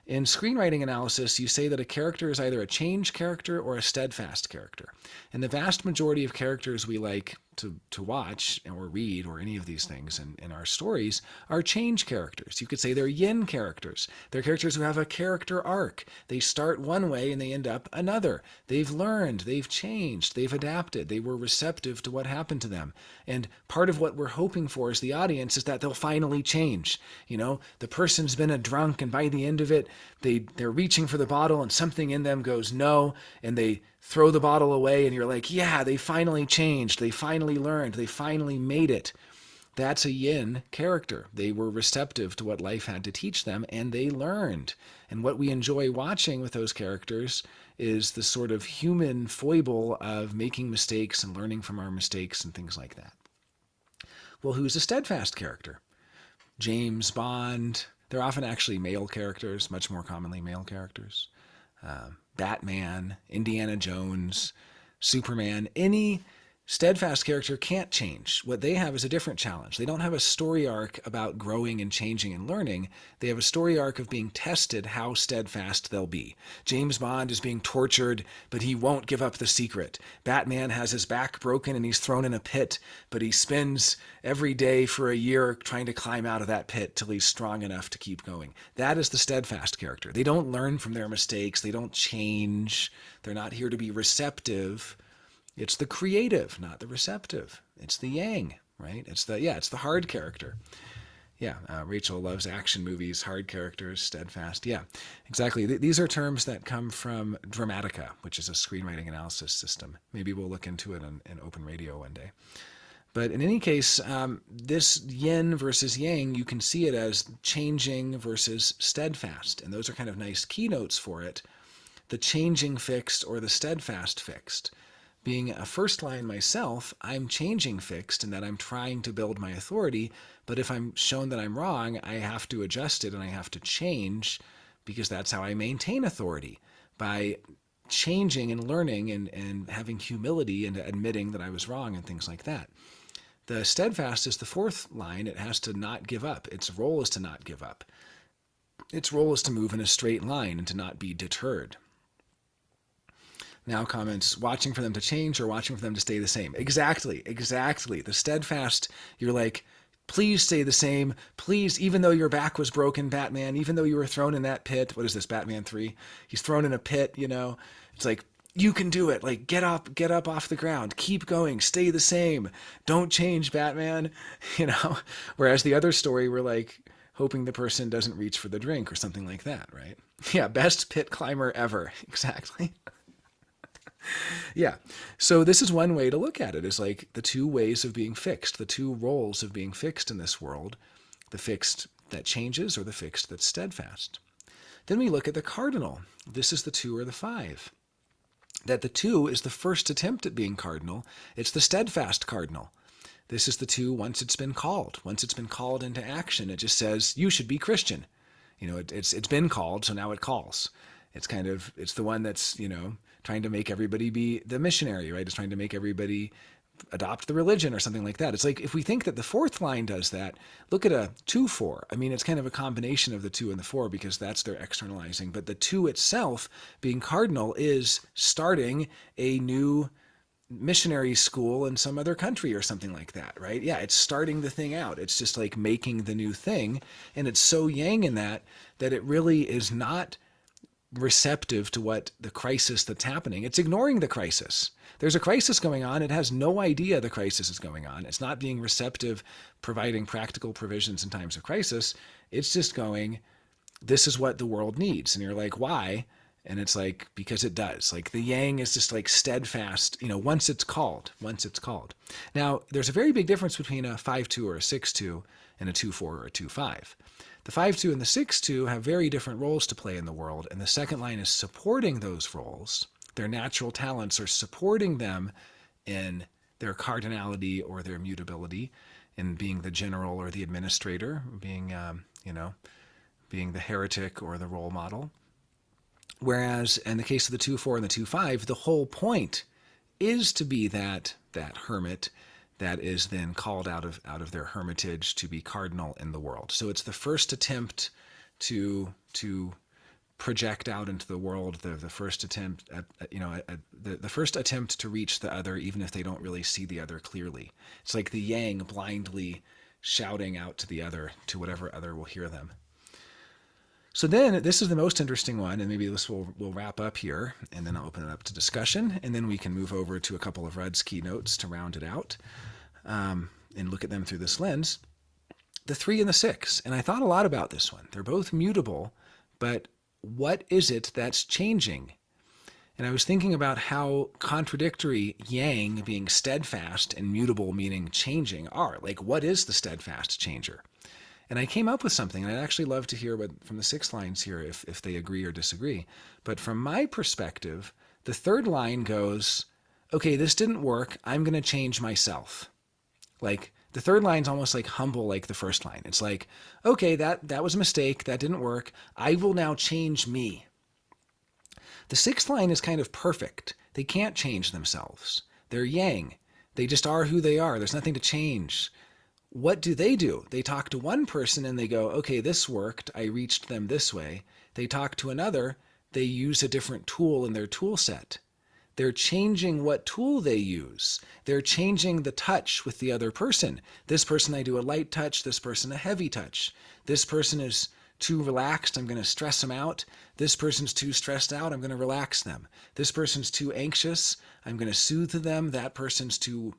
In screenwriting analysis, you say that a character is either a change character or a steadfast character. And the vast majority of characters we like to watch or read or any of these things in our stories are change characters. You could say they're yin characters. They're characters who have a character arc. They start one way and they end up another. They've learned, they've changed, they've adapted, they were receptive to what happened to them. And part of what we're hoping for as the audience is that they'll finally change. You know, the person's been a drunk and by the end of it, they're reaching for the bottle and something in them goes no, and they throw the bottle away and you're like, yeah, they finally changed, they finally learned, they finally made it. That's a yin character. They were receptive to what life had to teach them and they learned. And what we enjoy watching with those characters is the sort of human foible of making mistakes and learning from our mistakes and things like that. Well, who's a steadfast character? James Bond. They're often actually male characters, much more commonly male characters. Batman, Indiana Jones, Superman, any steadfast character can't change. What they have is a different challenge. They don't have a story arc about growing and changing and learning. They have a story arc of being tested how steadfast they'll be. James Bond is being tortured, but he won't give up the secret. Batman has his back broken and he's thrown in a pit, but he spends every day for a year trying to climb out of that pit till he's strong enough to keep going. That is the steadfast character. They don't learn from their mistakes. They don't change. They're not here to be receptive. It's the creative, not the receptive. It's the yang, right? It's the hard character. Yeah, Rachel loves action movies, hard characters, steadfast. Yeah, exactly. These are terms that come from Dramatica, which is a screenwriting analysis system. Maybe we'll look into it in open radio one day. But in any case, this yin versus yang, you can see it as changing versus steadfast. And those are kind of nice keynotes for it. The changing fixed or the steadfast fixed. Being a first line myself, I'm changing fixed in that I'm trying to build my authority, but if I'm shown that I'm wrong, I have to adjust it and I have to change because that's how I maintain authority, by changing and learning and having humility and admitting that I was wrong and things like that. The steadfast is the fourth line. It has to not give up. Its role is to not give up. Its role is to move in a straight line and to not be deterred. Now comments, watching for them to change or watching for them to stay the same. Exactly. The steadfast, you're like, please stay the same. Please, even though your back was broken, Batman, even though you were thrown in that pit. What is this, Batman 3? He's thrown in a pit, you know. It's like, you can do it. Like, get up off the ground. Keep going. Stay the same. Don't change, Batman. You know. Whereas the other story, we're like hoping the person doesn't reach for the drink or something like that, right? Yeah, best pit climber ever. Exactly. Yeah. So this is one way to look at it, is like the two ways of being fixed, the two roles of being fixed in this world, the fixed that changes or the fixed that's steadfast. Then we look at the cardinal. This is the 2 or the 5. That the 2 is the first attempt at being cardinal. It's the steadfast cardinal. This is the 2 once it's been called. Once it's been called into action, it just says, you should be Christian. You know, it's been called, so now it calls. It's the one that's, trying to make everybody be the missionary, right? It's trying to make everybody adopt the religion or something like that. It's like if we think that the fourth line does that, look at a 2-4. I mean, it's kind of a combination of the 2 and the 4 because that's their externalizing. But the 2 itself, being cardinal, is starting a new missionary school in some other country or something like that, right? Yeah, it's starting the thing out. It's just like making the new thing. And it's so yang in that it really is not receptive to what the crisis that's happening. It's ignoring the crisis. There's a crisis going on. It has no idea the crisis is going on. It's not being receptive, providing practical provisions in times of crisis. It's just going, this is what the world needs. And you're like, why? And it's like, because it does. Like the yang is just like steadfast, once it's called, once it's called. Now, there's a very big difference between a 5-2 or a 6-2 and a 2-4 or a 2-5. The 5-2 and the 6-2 have very different roles to play in the world, and the second line is supporting those roles. Their natural talents are supporting them in their cardinality or their mutability, in being the general or the administrator, being the heretic or the role model. Whereas in the case of the 2-4 and the 2-5, the whole point is to be that hermit that is then called out of their hermitage to be cardinal in the world. So it's the first attempt to project out into the world, the first attempt at, the first attempt to reach the other, even if they don't really see the other clearly. It's like the yang blindly shouting out to the other, to whatever other will hear them. So then this is the most interesting one, and maybe this will wrap up here, and then I'll open it up to discussion, and then we can move over to a couple of Rudd's keynotes to round it out, and look at them through this lens. The 3 and the 6, and I thought a lot about this one. They're both mutable, but what is it that's changing? And I was thinking about how contradictory yang being steadfast and mutable meaning changing are. Like, what is the steadfast changer? And I came up with something, and I'd actually love to hear from the 6 lines here if they agree or disagree. But from my perspective, the 3rd line goes, okay, this didn't work. I'm going to change myself. Like, the 3rd line's almost like humble like the 1st line. It's like, okay, that was a mistake. That didn't work. I will now change me. The 6th line is kind of perfect. They can't change themselves. They're yang. They just are who they are. There's nothing to change. What do? They talk to one person and they go, okay, this worked. I reached them this way. They talk to another. They use a different tool in their tool set. They're changing what tool they use. They're changing the touch with the other person. This person, I do a light touch. This person, a heavy touch. This person is too relaxed. I'm going to stress them out. This person's too stressed out. I'm going to relax them. This person's too anxious. I'm going to soothe them. That person's too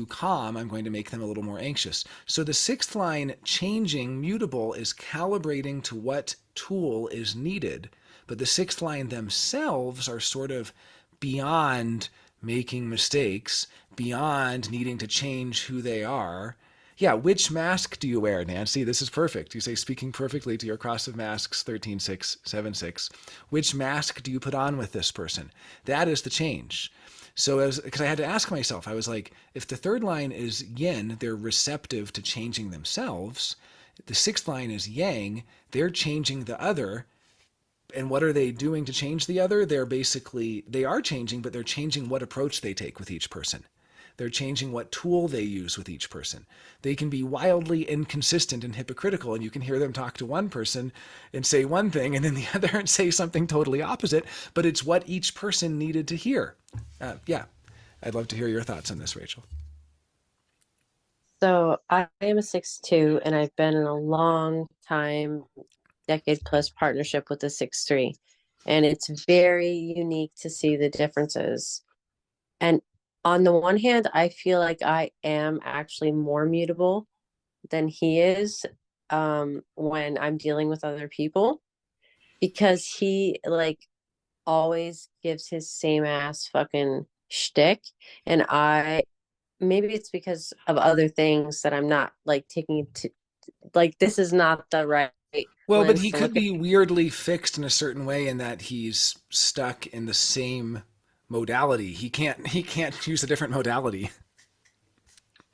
calm, I'm going to make them a little more anxious. So the 6th line, changing, mutable, is calibrating to what tool is needed. But the 6th line themselves are sort of beyond making mistakes, beyond needing to change who they are. Yeah, which mask do you wear, Nancy? This is perfect. You say, speaking perfectly to your cross of masks, 13.6.7.6. Which mask do you put on with this person? That is the change. So because I had to ask myself, I was like, if the 3rd line is yin, they're receptive to changing themselves. The 6th line is yang, they're changing the other. And what are they doing to change the other? They are changing, but they're changing what approach they take with each person. They're changing what tool they use with each person. They can be wildly inconsistent and hypocritical, and you can hear them talk to one person and say one thing, and then the other and say something totally opposite, but it's what each person needed to hear. Yeah, I'd love to hear your thoughts on this, Rachel. So I am a 6-2, and I've been in a long time, decade plus partnership with the 6-3. And it's very unique to see the differences. And on the one hand, I feel like I am actually more mutable than he is when I'm dealing with other people, because he like always gives his same ass fucking shtick. And maybe it's because of other things that I'm not like taking to, like, this is not the right Well, but lens he to could look at. be weirdly fixed in a certain way in that he's stuck in the same modality. He can't use a different modality.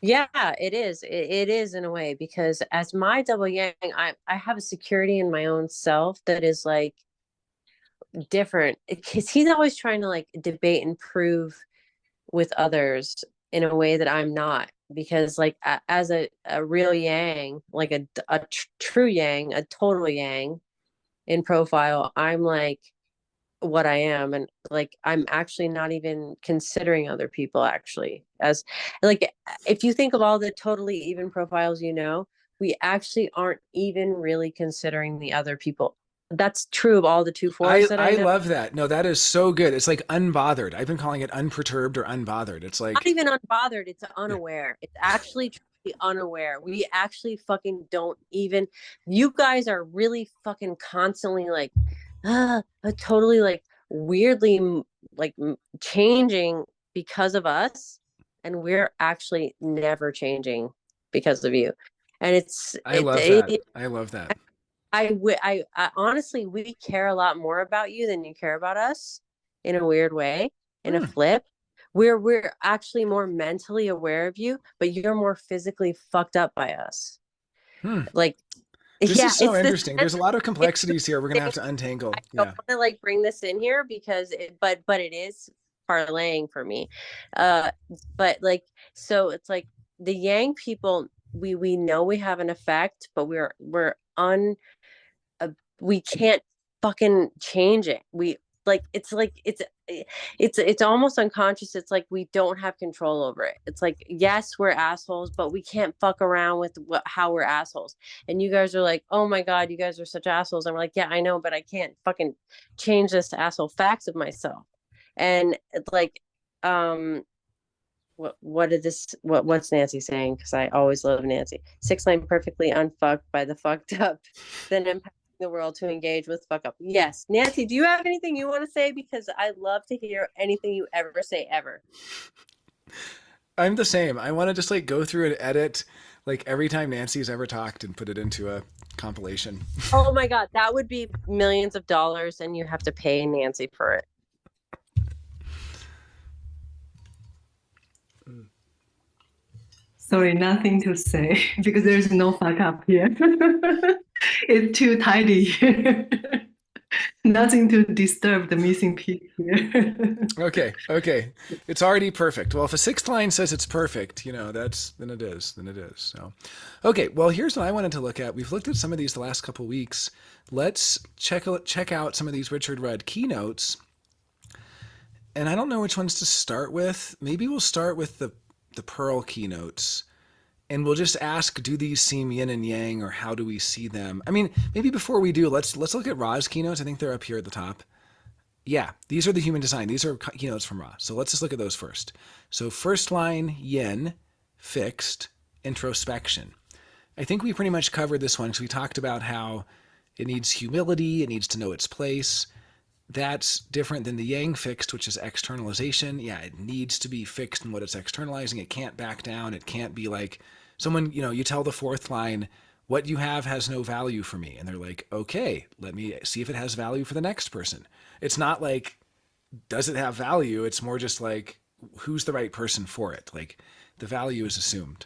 Yeah, it is. It is in a way, because as my double yang, I have a security in my own self that is like different because he's always trying to like debate and prove with others in a way that I'm not. Because like as a real yang, like a true yang, a total yang in profile, I'm like what I am, and like I'm actually not even considering other people actually as like if you think of all the totally even profiles, we actually aren't even really considering the other people. That's true of all the two I fours that I I know. love that. No, that is so good. It's like unbothered. I've been calling it unperturbed or unbothered. It's Not like even unbothered, it's yeah. unaware. It's actually truly unaware. We actually fucking don't even, you guys are really fucking constantly like totally like weirdly like changing because of us, and we're actually never changing because of you. And I love that. I love that. I honestly, we care a lot more about you than you care about us in a weird way, in a Hmm. flip. We're actually more mentally aware of you, but you're more physically fucked up by us. Hmm. Like, This yeah, is so it's this. interesting. There's a lot of complexities here we're going to have to untangle. I don't Yeah. want to like bring this in here because but it is parlaying for me. But like, so it's like the Yang people, we know we have an effect, but we're uh, we can't fucking change it. We like it's almost unconscious. It's like we don't have control over it. It's like yes, we're assholes, but we can't fuck around with how we're assholes. And you guys are like, oh my god, you guys are such assholes. And we're like, yeah, I know, but I can't fucking change this to asshole facts of myself. And it's like, what did this what's Nancy saying? Because I always love Nancy. 6 9 perfectly unfucked by the fucked up, then impacting the world to engage with fuck up. Yes, Nancy, do you have anything you want to say? Because I love to hear anything you ever say ever. I'm the same. I want to just like go through and edit like every time Nancy's ever talked and put it into a compilation. Oh my god, that would be millions of dollars, and you have to pay Nancy for it. Sorry, nothing to say because there's no fuck up here. It's too tidy here. Nothing to disturb the missing piece here. Okay, okay. It's already perfect. Well, if a sixth line says it's perfect, that's then it is. Then it is. So, okay. Well, here's what I wanted to look at. We've looked at some of these the last couple weeks. Let's check out some of these Richard Rudd keynotes. And I don't know which ones to start with. Maybe we'll start with the Pearl keynotes. And we'll just ask, do these seem yin and yang, or how do we see them? I mean, maybe before we do, let's look at Ra's keynotes. I think they're up here at the top. Yeah, these are the human design. These are keynotes from Ra. So let's just look at those first. So first line, yin, fixed, introspection. I think we pretty much covered this one because we talked about how it needs humility, it needs to know its place. That's different than the yang fixed, which is externalization. Yeah, it needs to be fixed in what it's externalizing. It can't back down. It can't be like someone, you tell the fourth line, what you have has no value for me. And they're like, okay, let me see if it has value for the next person. It's not like, does it have value? It's more just like, who's the right person for it? Like, the value is assumed.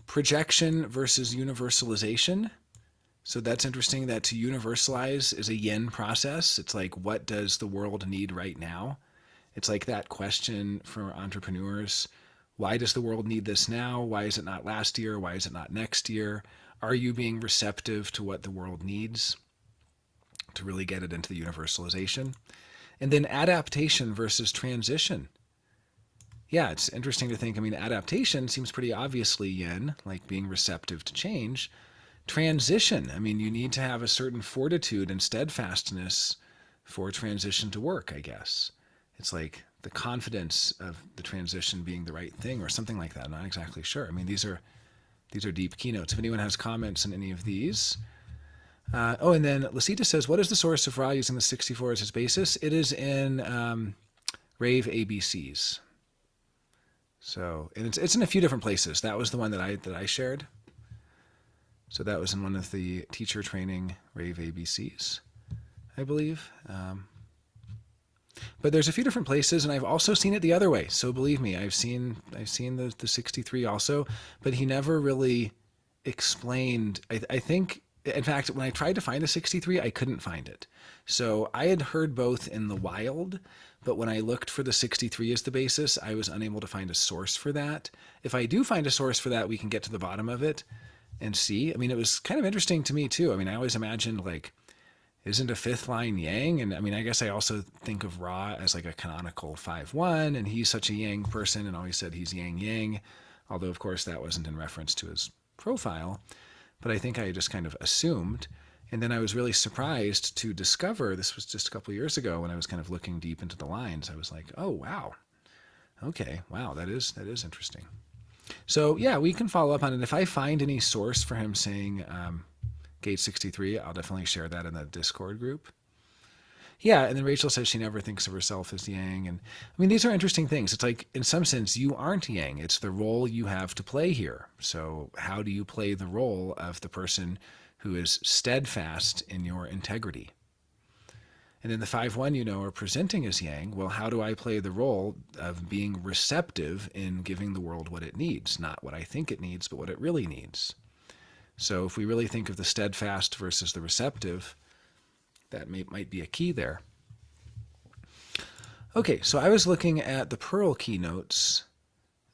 Projection versus universalization. So that's interesting that to universalize is a yin process. It's like, what does the world need right now? It's like that question for entrepreneurs. Why does the world need this now? Why is it not last year? Why is it not next year? Are you being receptive to what the world needs to really get it into the universalization? And then adaptation versus transition. Yeah, it's interesting to think. I mean, adaptation seems pretty obviously yin, like being receptive to change. Transition, I mean, you need to have a certain fortitude and steadfastness for transition to work, I guess. It's like the confidence of the transition being the right thing or something like that. I'm not exactly sure. I mean, these are deep keynotes. If anyone has comments on any of these. And then Lasita says, what is the source of Ra using the 64 as his basis? It is in Rave ABCs. So, and it's in a few different places. That was the one that I shared. So that was in one of the teacher training Rave ABCs, I believe. But there's a few different places, and I've also seen it the other way. So believe me, I've seen the 63 also, but he never really explained. I think In fact, when I tried to find a 63, I couldn't find it. So I had heard both in the wild, but when I looked for the 63 as the basis, I was unable to find a source for that. If I do find a source for that, we can get to the bottom of it and see. I mean, it was kind of interesting to me too. I mean, I always imagined like, isn't a fifth line yang? And I mean, I guess I also think of Ra as like a canonical 5-1, and he's such a yang person and always said he's yang yang, although of course that wasn't in reference to his profile. But I think I just kind of assumed. And then I was really surprised to discover, this was just a couple of years ago when I was kind of looking deep into the lines. I was like, oh, wow. Okay, wow, that is interesting. So yeah, we can follow up on it. If I find any source for him saying gate 63, I'll definitely share that in the Discord group. Yeah, and then Rachel says she never thinks of herself as yang. And I mean, these are interesting things. It's like, in some sense, you aren't yang. It's the role you have to play here. So how do you play the role of the person who is steadfast in your integrity? And then the 5-1, are presenting as yang. Well, how do I play the role of being receptive in giving the world what it needs? Not what I think it needs, but what it really needs. So if we really think of the steadfast versus the receptive, that might be a key there. Okay, so I was looking at the Pearl keynotes.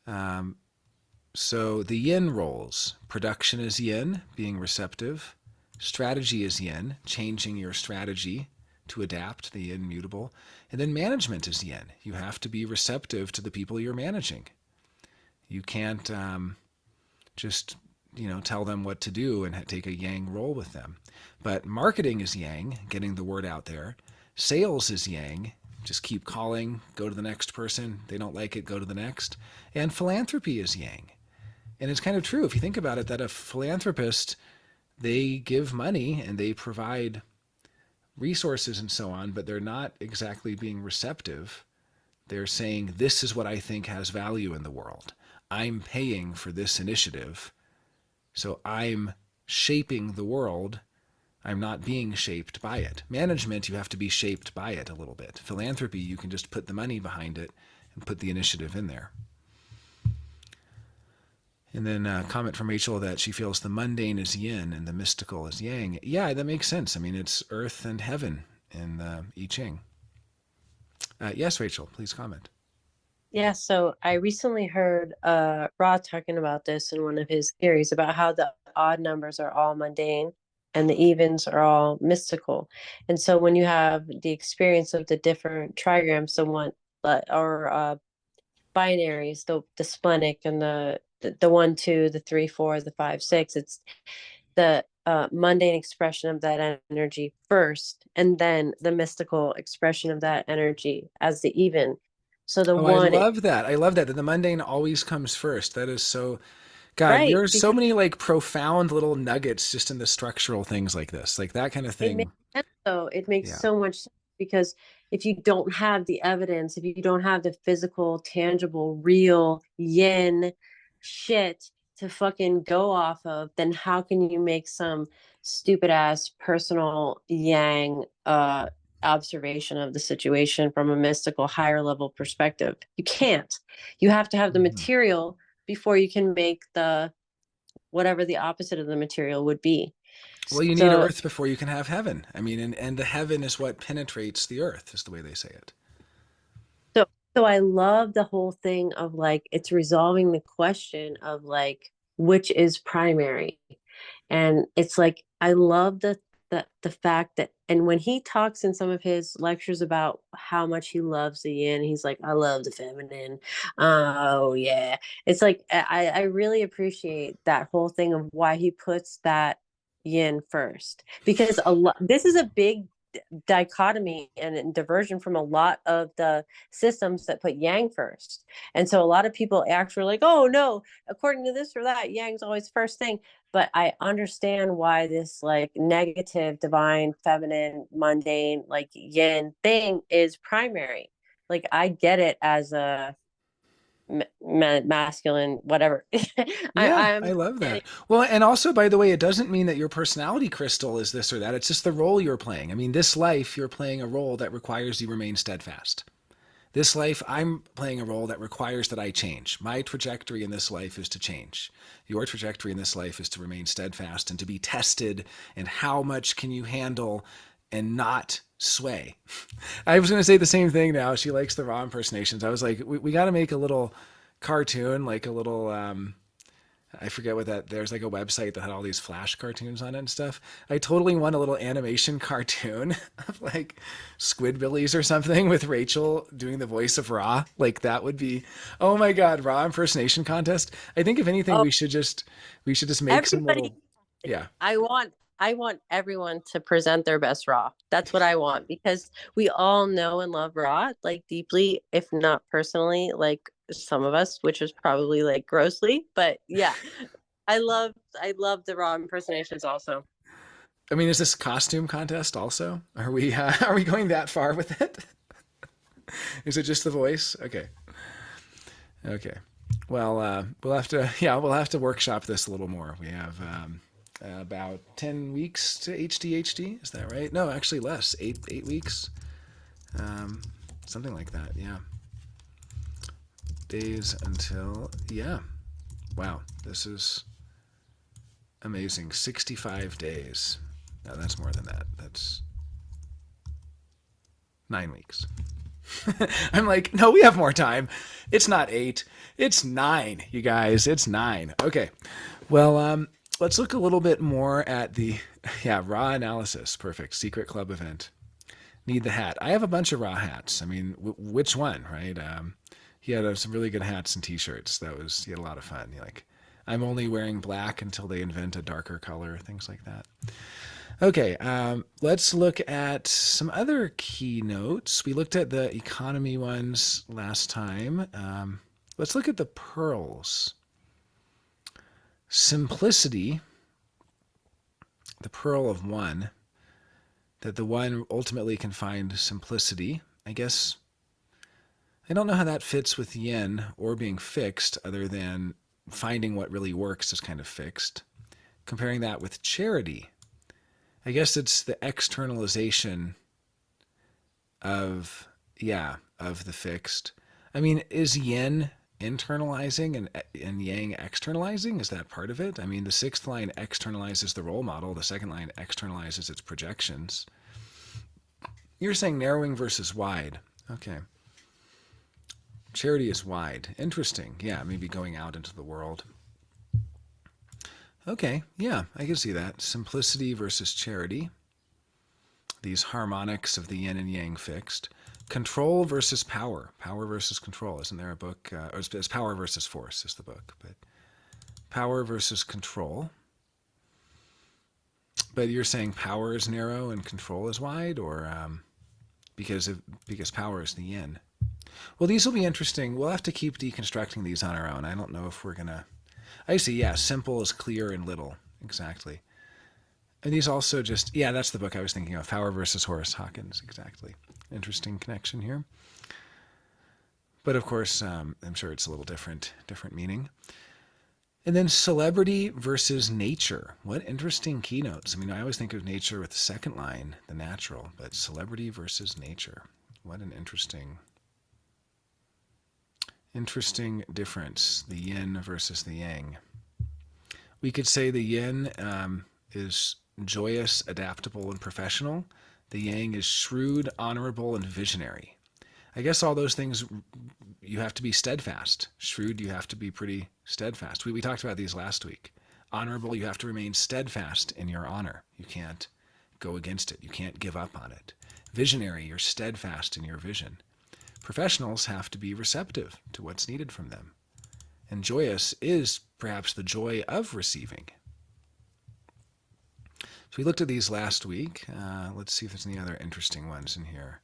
So the yin roles. Production is yin, being receptive. Strategy is yin, changing your strategy to adapt, the yin mutable. And then management is yin. You have to be receptive to the people you're managing. You can't just tell them what to do and take a yang role with them. But marketing is yang, getting the word out there. Sales is yang, just keep calling, go to the next person. They don't like it, go to the next. And philanthropy is yang. And it's kind of true if you think about it, that a philanthropist, they give money and they provide resources and so on, but they're not exactly being receptive. They're saying, this is what I think has value in the world. I'm paying for this initiative. So I'm shaping the world. I'm not being shaped by it. Management, you have to be shaped by it a little bit. Philanthropy, you can just put the money behind it and put the initiative in there. And then a comment from Rachel that she feels the mundane is yin and the mystical is yang. Yeah, that makes sense. I mean, it's earth and heaven in the I Ching. Yes, Rachel, please comment. Yeah, so I recently heard Ra talking about this in one of his theories about how the odd numbers are all mundane and the evens are all mystical. And so when you have the experience of the different trigrams, the one or binaries, the splenic and the 1, 2, the 3, 4, the 5, 6, it's the mundane expression of that energy first, and then the mystical expression of that energy as the even. So the one, I love that. I love that the mundane always comes first. That is so, God, right? there's so many like profound little nuggets just in the structural things like this, like that kind of It thing. makes sense, though. It makes Yeah. so much sense because if you don't have the evidence, if you don't have the physical, tangible, real yin shit to fucking go off of, then how can you make some stupid ass personal yang observation of the situation from a mystical higher level perspective? You can't. You have to have the material before you can make the whatever the opposite of the material would be. Well, you need earth before you can have heaven. I mean, and the heaven is what penetrates the earth, is the way they say it. So I love the whole thing of like, it's resolving the question of like, which is primary. And it's like, I love the fact that, and when he talks in some of his lectures about how much he loves the yin, he's like, I love the feminine. Oh yeah. It's like, I really appreciate that whole thing of why he puts that yin first, because this is a big dichotomy and diversion from a lot of the systems that put yang first. And so a lot of people actually are like, oh no, according to this or that, yang's always first thing. But I understand why this like negative, divine, feminine, mundane, like yin thing is primary. Like I get it as a masculine, whatever. Yeah, I love that. Well, and also, by the way, it doesn't mean that your personality crystal is this or that. It's just the role you're playing. I mean, this life, you're playing a role that requires you remain steadfast. This life, I'm playing a role that requires that I change. My trajectory in this life is to change. Your trajectory in this life is to remain steadfast and to be tested. And how much can you handle and not sway? I was going to say the same thing now. She likes the raw impersonations. I was like, we got to make a little cartoon, like a little I forget what that. There's like a website that had all these flash cartoons on it and stuff. I totally want a little animation cartoon of like Squidbillies or something with Rachel doing the voice of Ra. Like that would be, oh my God, Ra impersonation contest. I think if anything, Oh, we should just make some everybody, little, yeah. I want everyone to present their best raw. That's what I want because we all know and love raw like deeply, if not personally, like some of us, which is probably like grossly, but yeah, I love the raw impersonations also. I mean, is this costume contest also? Are we are we going that far with it? Is it just the voice? Okay. Okay. Well, we'll have to workshop this a little more. We have about 10 weeks to HDHD. Is that right? No, actually less. Eight weeks. Um, Something like that. Yeah. Days until, yeah. Wow. This is amazing. 65 days. No, that's more than that. That's 9 weeks. I'm like, no, we have more time. It's not 8. It's 9, you guys. It's 9. Okay. Well, let's look a little bit more at the, yeah, raw analysis. Perfect. Secret club event. Need the hat. I have a bunch of raw hats. I mean, which one, right? He had some really good hats and t-shirts. He had a lot of fun. Like, I'm only wearing black until they invent a darker color, things like that. Okay, let's look at some other keynotes. We looked at the economy ones last time. Let's look at the pearls. Simplicity, the pearl of one, that the one ultimately can find simplicity. I guess I don't know how that fits with yin or being fixed, other than finding what really works is kind of fixed. Comparing that with charity, I guess it's the externalization of, yeah, of the fixed. I mean, is yin internalizing and yang externalizing? Is that part of it? I mean, the sixth line externalizes the role model. The second line externalizes its projections. You're saying narrowing versus wide. Okay. Charity is wide. Interesting. Yeah, maybe going out into the world. Okay, yeah, I can see that. Simplicity versus charity. These harmonics of the yin and yang fixed. Control versus power. Power versus control. Isn't there a book? Or it's Power versus Force is the book. But power versus control. But you're saying power is narrow and control is wide, or because power is the yin? Well, these will be interesting. We'll have to keep deconstructing these on our own. I don't know if we're gonna. I see. Yeah, simple is clear and little. Exactly. And these also just, yeah, that's the book I was thinking of. Power versus Horace Hawkins. Exactly. Interesting connection here. But of course, I'm sure it's a little different meaning. And then celebrity versus nature. What interesting keynotes. I mean, I always think of nature with the second line, the natural, but celebrity versus nature. What an interesting difference. The yin versus the yang. We could say the yin is joyous, adaptable, and professional. The yang is shrewd, honorable, and visionary. I guess all those things, you have to be steadfast. Shrewd, you have to be pretty steadfast. We talked about these last week. Honorable, you have to remain steadfast in your honor. You can't go against it. You can't give up on it. Visionary, you're steadfast in your vision. Professionals have to be receptive to what's needed from them. And joyous is perhaps the joy of receiving. So we looked at these last week. Let's see if there's any other interesting ones in here.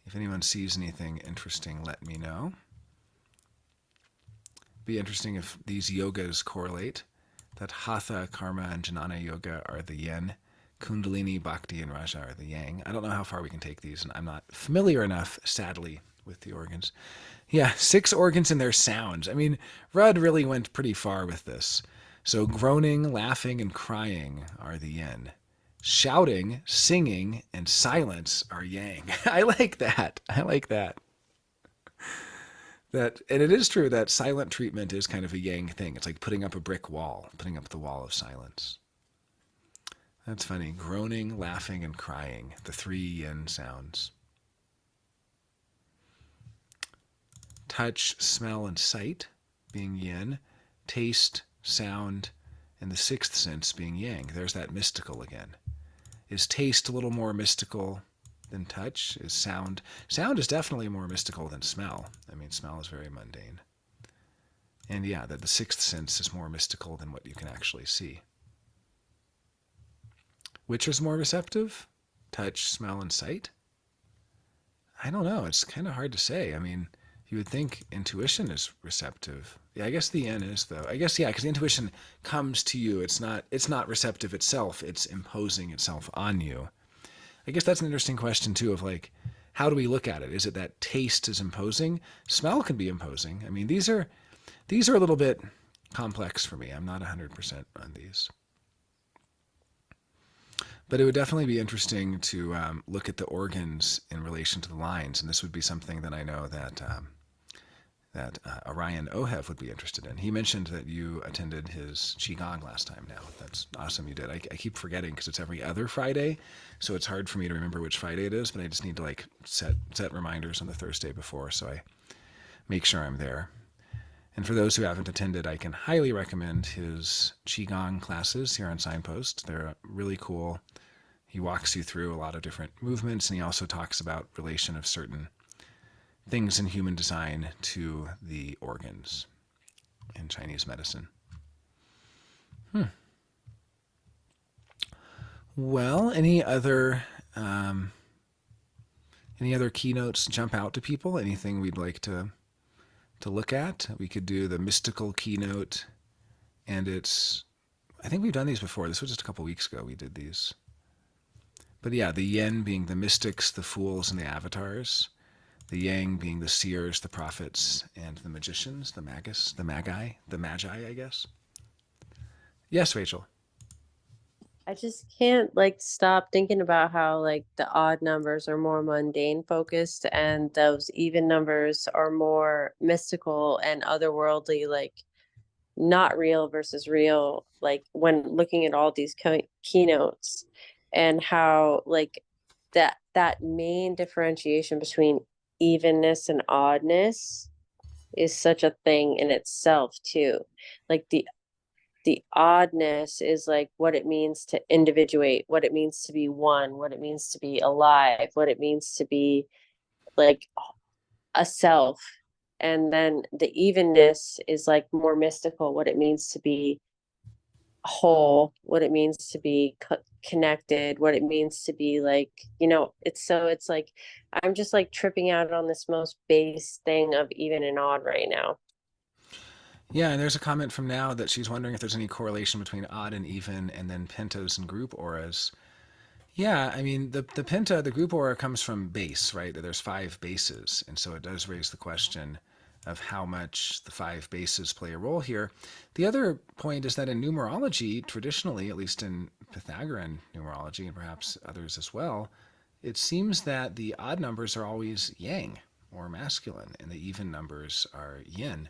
If anyone sees anything interesting, let me know. Be interesting if these yogas correlate. That Hatha, Karma, and Jnana Yoga are the yin. Kundalini, Bhakti, and Raja are the yang. I don't know how far we can take these, and I'm not familiar enough, sadly, with the organs. Yeah, 6 organs and their sounds. I mean, Rudd really went pretty far with this. So groaning, laughing, and crying are the yin. Shouting, singing, and silence are yang. I like that. I like that. And it is true that silent treatment is kind of a yang thing. It's like putting up a brick wall, putting up the wall of silence. That's funny. Groaning, laughing, and crying, the three yin sounds. Touch, smell, and sight being yin. Taste, sound, and the sixth sense being yang. There's that mystical again. Is taste a little more mystical than touch? Is sound is definitely more mystical than smell. I mean, smell is very mundane. And yeah, that the sixth sense is more mystical than what you can actually see. Which is more receptive? Touch, smell, and sight? I don't know. It's kind of hard to say. I mean, you would think intuition is receptive. Yeah, I guess the yin is though. I guess yeah, because intuition comes to you. It's not receptive itself. It's imposing itself on you. I guess that's an interesting question too of like, how do we look at it? Is it that taste is imposing? Smell can be imposing. I mean, these are a little bit complex for me. I'm not 100% on these. But it would definitely be interesting to look at the organs in relation to the lines, and this would be something that I know that Orion Ohev would be interested in. He mentioned that you attended his Qigong last time now. That's awesome you did. I keep forgetting because it's every other Friday, so it's hard for me to remember which Friday it is, but I just need to like set reminders on the Thursday before so I make sure I'm there. And for those who haven't attended, I can highly recommend his Qigong classes here on Signpost. They're really cool. He walks you through a lot of different movements, and he also talks about relation of certain things in human design to the organs in Chinese medicine. Well, any other keynotes jump out to people? Anything we'd like to look at? We could do the mystical keynote, and I think we've done these before. This was just a couple weeks ago we did these. But yeah, the yin being the mystics, the fools, and the avatars. The yang being the seers, the prophets, and the magicians, the magi, I guess. Yes, Rachel. I just can't like stop thinking about how like the odd numbers are more mundane focused and those even numbers are more mystical and otherworldly, like not real versus real, like when looking at all these keynotes, and how like that main differentiation between evenness and oddness is such a thing in itself too. Like the oddness is like what it means to individuate, what it means to be one, what it means to be alive, what it means to be like a self. And then the evenness is like more mystical, what it means to be whole, what it means to be connected, what it means to be like, it's like I'm just like tripping out on this most base thing of even and odd right now. Yeah, and there's a comment from Now that she's wondering if there's any correlation between odd and even and then pentas and group auras. Yeah, I mean, the penta, the group aura comes from base, right? There's 5 bases. And so it does raise the question of how much the 5 bases play a role here. The other point is that in numerology, traditionally, at least in Pythagorean numerology and perhaps others as well, it seems that the odd numbers are always yang or masculine and the even numbers are yin.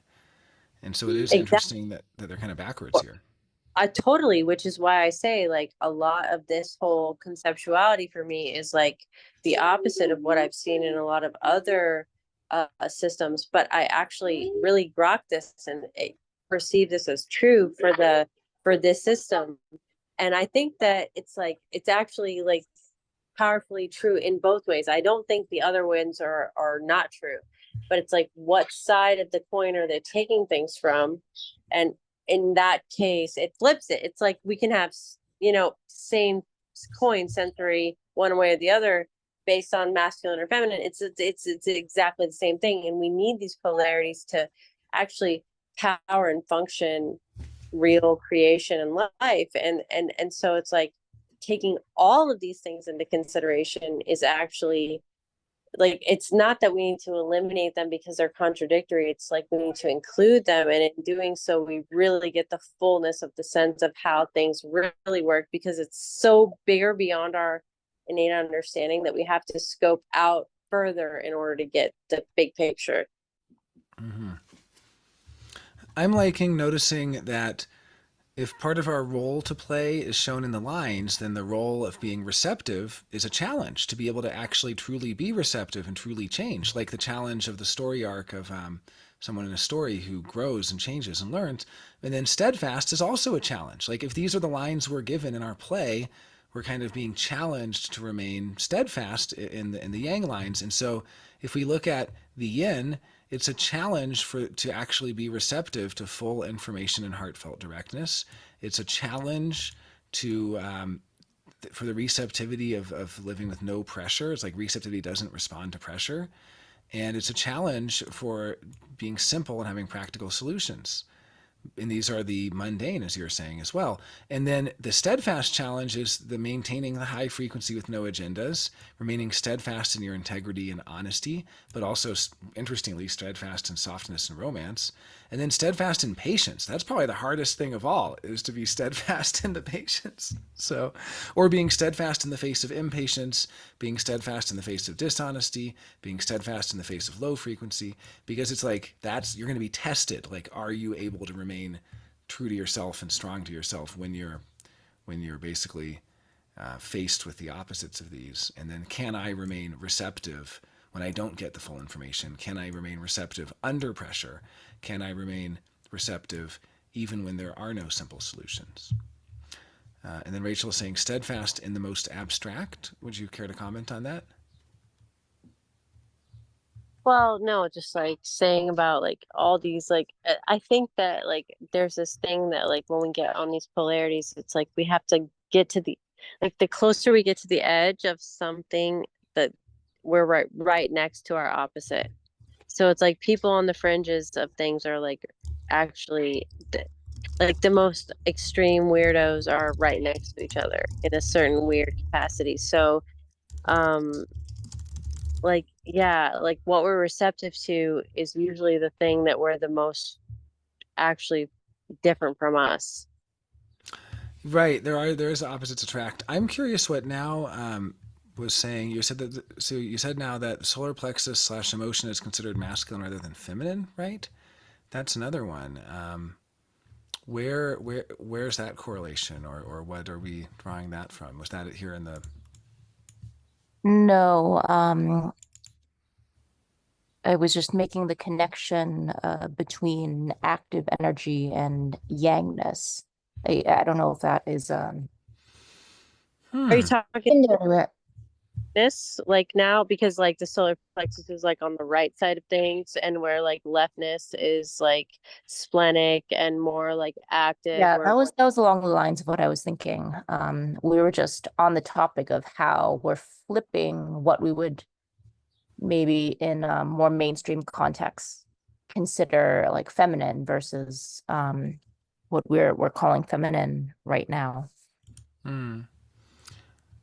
And so it is interesting that they're kind of backwards here. I totally, which is why I say like a lot of this whole conceptuality for me is like the opposite of what I've seen in a lot of other systems, but I actually really grok this and perceive this as true for this system. And I think that it's actually like powerfully true in both ways. I don't think the other ones are not true, but it's like what side of the coin are they taking things from? And in that case, it flips it. It's like we can have, same coin sensory one way or the other based on masculine or feminine. It's exactly the same thing. And we need these polarities to actually power and function real creation and life. And so it's like taking all of these things into consideration is actually like it's not that we need to eliminate them because they're contradictory. It's like we need to include them, and in doing so we really get the fullness of the sense of how things really work, because it's so bigger beyond our innate understanding that we have to scope out further in order to get the big picture. Hmm. I'm liking noticing that if part of our role to play is shown in the lines, then the role of being receptive is a challenge to be able to actually truly be receptive and truly change, like the challenge of the story arc of someone in a story who grows and changes and learns. And then steadfast is also a challenge. Like if these are the lines we're given in our play, we're kind of being challenged to remain steadfast in the yang lines. And so if we look at the yin, it's a challenge to actually be receptive to full information and heartfelt directness. It's a challenge to for the receptivity of living with no pressure. It's like receptivity doesn't respond to pressure. And it's a challenge for being simple and having practical solutions. And these are the mundane, as you're saying as well. And then the steadfast challenge is the maintaining the high frequency with no agendas, remaining steadfast in your integrity and honesty, but also, interestingly, steadfast in softness and romance. And then steadfast in patience. That's probably the hardest thing of all, is to be steadfast in the patience. So, or being steadfast in the face of impatience, being steadfast in the face of dishonesty, being steadfast in the face of low frequency, because it's like you're going to be tested. Like, are you able to remain true to yourself and strong to yourself when you're basically faced with the opposites of these? And then, can I remain receptive when I don't get the full information? Can I remain receptive under pressure? Can I remain receptive even when there are no simple solutions? And then Rachel is saying steadfast in the most abstract. Would you care to comment on that? Well, no, just like saying about like all these like I think that like there's this thing that like when we get on these polarities, it's like we have to get to the like the closer we get to the edge of something, that we're right next to our opposite. So it's like people on the fringes of things are like actually like the most extreme weirdos are right next to each other in a certain weird capacity. So um like yeah, like what we're receptive to is usually the thing that we're the most actually different from us. Right. There is opposites attract. I'm curious what now was saying. You said that so you said now that solar plexus slash emotion is considered masculine rather than feminine, right? That's another one. Where's that correlation, or what are we drawing that from? Was that here in the? No, I was just making the connection between active energy and yangness. I don't know if that is Are you Hmm. talking Indirect. this like now, because like the solar plexus is like on the right side of things, and where like leftness is like splenic and more like active, Yeah, where that was along the lines of what I was thinking. We were just on the topic of how we're flipping what we would maybe in more mainstream contexts consider like feminine versus what we're calling feminine right now. Hmm.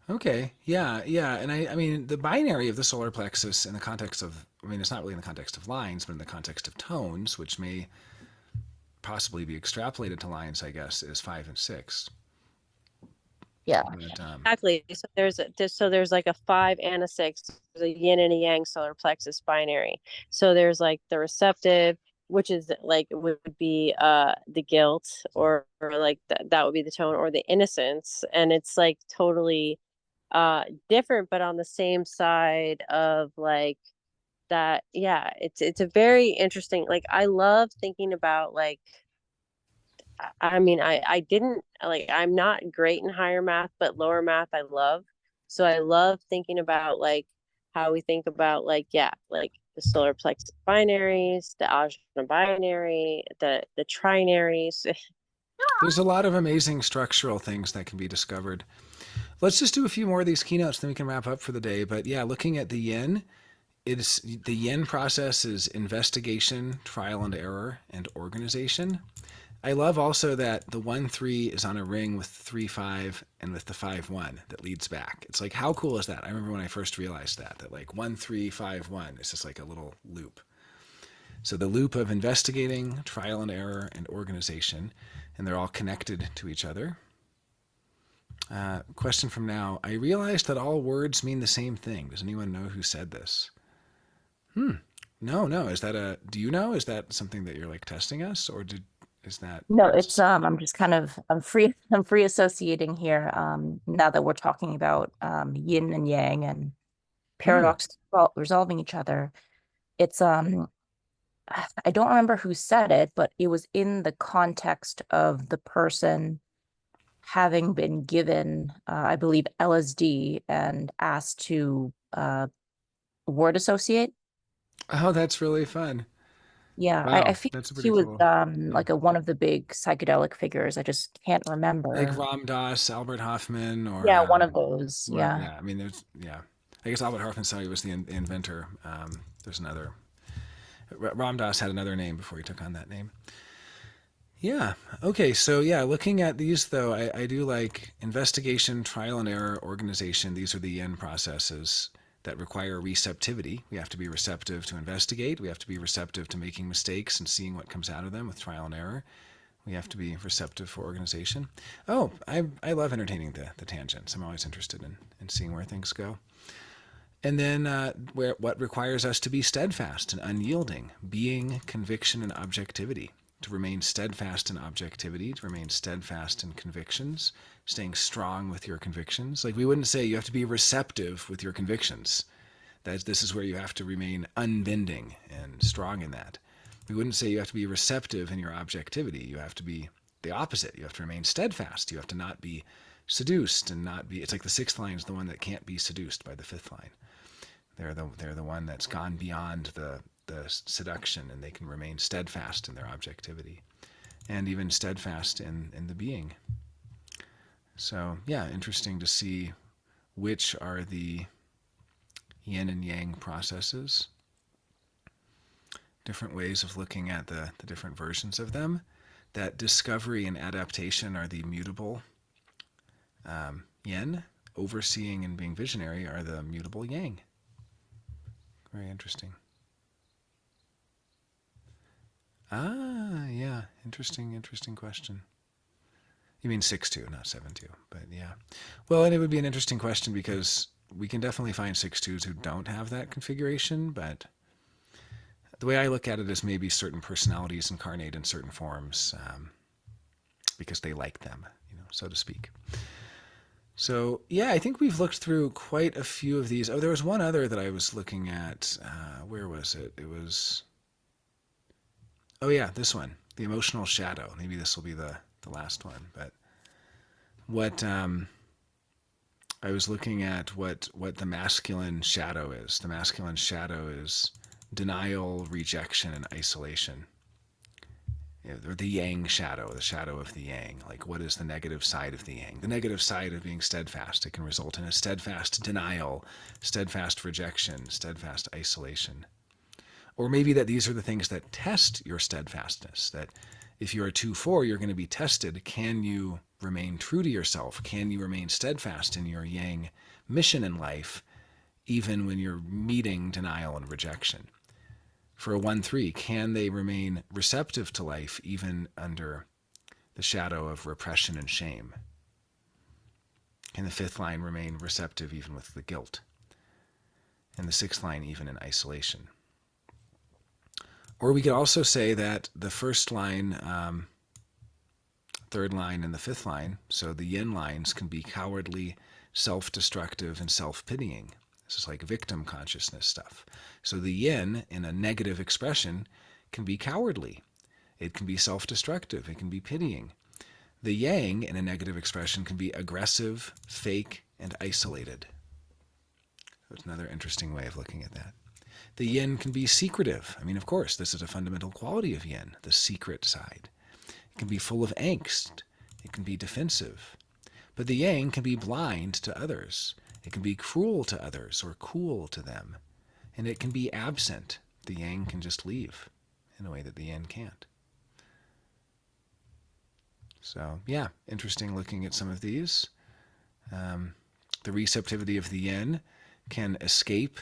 Okay. Yeah. Yeah. And I mean, the binary of the solar plexus in the context of, I mean, it's not really in the context of lines, but in the context of tones, which may possibly be extrapolated to lines, I guess, is 5 and 6. Yeah. But exactly. So there's like a 5 and a 6. There's a yin and a yang solar plexus binary. So there's like the receptive, which is like would be the guilt, or like that would be the tone, or the innocence, and it's like totally different, but on the same side of like that. Yeah, it's a very interesting, like I love thinking about like I mean, I didn't like, I'm not great in higher math, but lower math I love. So I love thinking about like how we think about like, yeah, like the solar plexus binaries, the algebra binary, the trinaries. there's a lot of amazing structural things that can be discovered. Let's just do a few more of these keynotes, then we can wrap up for the day. But yeah, looking at the yin, the yin process is investigation, trial and error, and organization. I love also that the 1-3 is on a ring with 3-5 and with the 5-1 that leads back. It's like, how cool is that? I remember when I first realized that like 1-3-5-1 is just like a little loop. So the loop of investigating, trial and error, and organization, and they're all connected to each other. Question from now. I realized that all words mean the same thing. Does anyone know who said this? No. Is that do you know? Is that something that you're like testing us, or is that? No, it's I'm just kind of I'm free associating here. Now that we're talking about yin and yang and paradox resolving each other. It's I don't remember who said it, but it was in the context of the person having been given, I believe, LSD and asked to word associate. Oh, that's really fun. Yeah, I Wow, feel that's he pretty was cool. like one of the big psychedelic figures. I just can't Like remember. Ram Dass, Albert Hoffman, or Yeah, one of those. Yeah. yeah. I mean, there's I guess Albert Hoffman said he was the inventor. There's another. Ram Dass had another name before he took on that name. Yeah. Okay. So yeah, looking at these though, I do like investigation, trial and error, organization. These are the yin processes that require receptivity. We have to be receptive to investigate. We have to be receptive to making mistakes and seeing what comes out of them with trial and error. We have to be receptive for organization. Oh, I love entertaining the tangents. I'm always interested in seeing where things go. And then what requires us to be steadfast and unyielding, being, conviction, and objectivity. To remain steadfast in objectivity, to remain steadfast in convictions, staying strong with your convictions. Like we wouldn't say you have to be receptive with your convictions. This is where you have to remain unbending and strong in that. We wouldn't say you have to be receptive in your objectivity. You have to be the opposite. You have to remain steadfast. You have to not be seduced and not be. It's like the sixth line is the one that can't be seduced by the fifth line. They're the one that's gone beyond the seduction, and they can remain steadfast in their objectivity and even steadfast in the being. So yeah, interesting to see which are the yin and yang processes, different ways of looking at the different versions of them. That discovery and adaptation are the mutable yin, overseeing and being visionary are the mutable yang. Very interesting. Yeah. Interesting question. You mean 6-2, not 7-2, but yeah. Well, and it would be an interesting question because we can definitely find 6-2s who don't have that configuration, but the way I look at it is maybe certain personalities incarnate in certain forms because they like them, so to speak. So yeah, I think we've looked through quite a few of these. Oh, there was one other that I was looking at. Where was it? It was... Oh yeah, this one, the emotional shadow. Maybe this will be the last one. But what I was looking at what the masculine shadow is. The masculine shadow is denial, rejection, and isolation. Or the yang shadow, the shadow of the yang. Like, what is the negative side of the yang? The negative side of being steadfast. It can result in a steadfast denial, steadfast rejection, steadfast isolation. Or maybe that these are the things that test your steadfastness, that if you're a 2-4, you're going to be tested. Can you remain true to yourself? Can you remain steadfast in your yang mission in life, even when you're meeting denial and rejection? For a 1-3, can they remain receptive to life even under the shadow of repression and shame? Can the fifth line remain receptive even with the guilt? And the sixth line even in isolation? Or we could also say that the first line, third line, and the fifth line, so the yin lines can be cowardly, self-destructive, and self-pitying. This is like victim consciousness stuff. So the yin, in a negative expression, can be cowardly. It can be self-destructive. It can be pitying. The yang, in a negative expression, can be aggressive, fake, and isolated. That's another interesting way of looking at that. The yin can be secretive. I mean, of course, this is a fundamental quality of yin, the secret side. It can be full of angst. It can be defensive. But the yang can be blind to others. It can be cruel to others or cool to them. And it can be absent. The yang can just leave in a way that the yin can't. So yeah, interesting looking at some of these. The receptivity of the yin can escape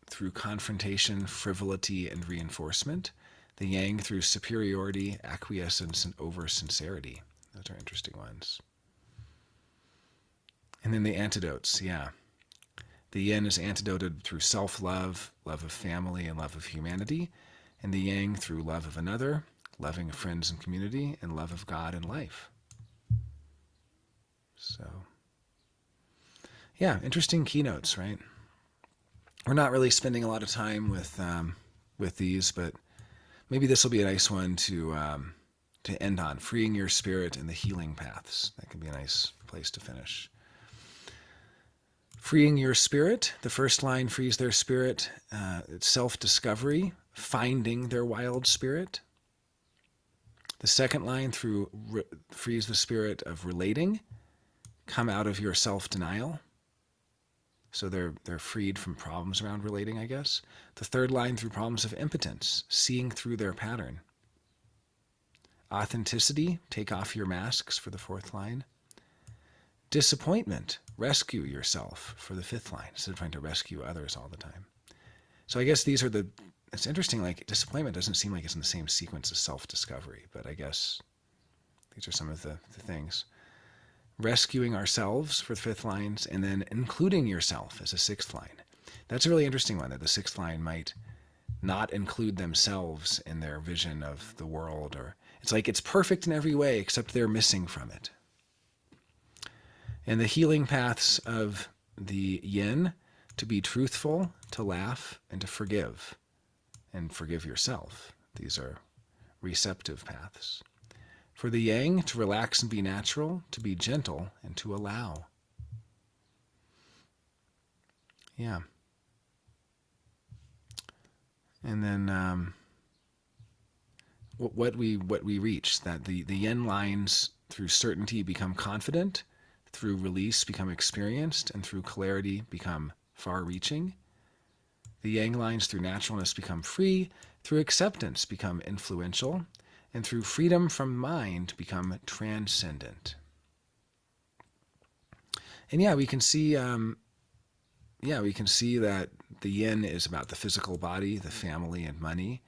through confrontation, frivolity, and reinforcement. The yang through superiority, acquiescence, and over-sincerity. Those are interesting ones. And then the antidotes, yeah. The yin is antidoted through self-love, love of family, and love of humanity. And the yang through love of another, loving friends and community, and love of God and life. So, yeah, interesting keynotes, right? We're not really spending a lot of time with these, but maybe this will be a nice one to end on. Freeing your spirit and the healing paths. That can be a nice place to finish. Freeing your spirit. The first line frees their spirit. It's self-discovery, finding their wild spirit. The second line frees the spirit of relating. Come out of your self-denial. So they're freed from problems around relating, I guess. The third line through problems of impotence, seeing through their pattern. Authenticity, take off your masks for the fourth line. Disappointment, rescue yourself for the fifth line, instead of trying to rescue others all the time. So I guess these are it's interesting, like disappointment doesn't seem like it's in the same sequence as self-discovery, but I guess these are some of the things. Rescuing ourselves for the fifth lines, and then including yourself as a sixth line. That's a really interesting one, that the sixth line might not include themselves in their vision of the world, or it's like it's perfect in every way except they're missing from it. And the healing paths of the yin, to be truthful, to laugh, and to forgive. And forgive yourself. These are receptive paths. For the yang, to relax and be natural, to be gentle, and to allow. Yeah. And then what we reach, that the yin lines through certainty become confident, through release become experienced, and through clarity become far-reaching. The yang lines through naturalness become free, through acceptance become influential, and through freedom from mind become transcendent. And yeah, we can see that the yin is about the physical body, the family, and money,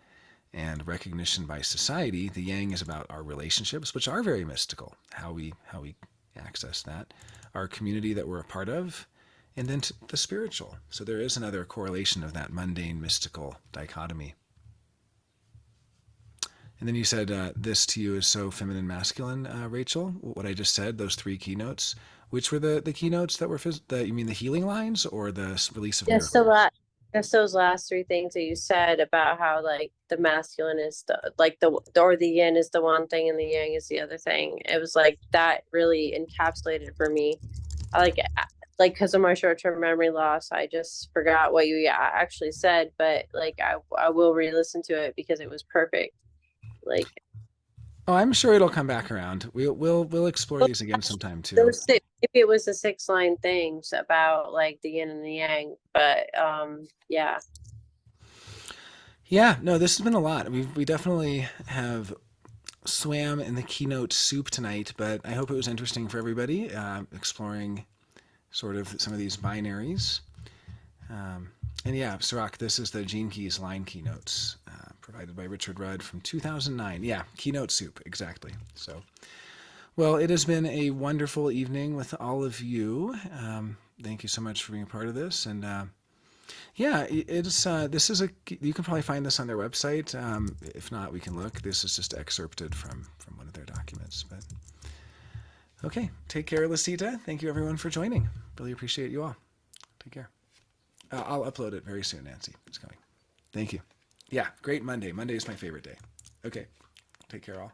and recognition by society. The yang is about our relationships, which are very mystical, how we access that, our community that we're a part of, and then the spiritual. So there is another correlation of that mundane mystical dichotomy. And then you said this to you is so feminine masculine, Rachel. What I just said, those three keynotes. Which were the keynotes that were you mean the healing lines or the release of Yes, miracles? just those last three things that you said about how like the masculine is or the yin is the one thing and the yang is the other thing. It was like that really encapsulated for me. I like because of my short-term memory loss, I just forgot what you actually said, but like I will re-listen to it because it was perfect. Like Oh, I'm sure it'll come back around. We'll explore these again sometime too. maybe it was the 6 line things about like the yin and the yang, but yeah. Yeah, no, this has been a lot. We definitely have swam in the keynote soup tonight, but I hope it was interesting for everybody, exploring sort of some of these binaries. And yeah, Sirach, this is the Gene Keys line keynotes provided by Richard Rudd from 2009. Yeah, keynote soup, exactly. So, well, it has been a wonderful evening with all of you. Thank you so much for being a part of this. And yeah, it's you can probably find this on their website. If not, we can look. This is just excerpted from one of their documents. But okay, take care, Lisita. Thank you everyone for joining. Really appreciate you all. Take care. I'll upload it very soon, Nancy. It's coming. Thank you. Yeah, great Monday. Monday is my favorite day. Okay, take care all.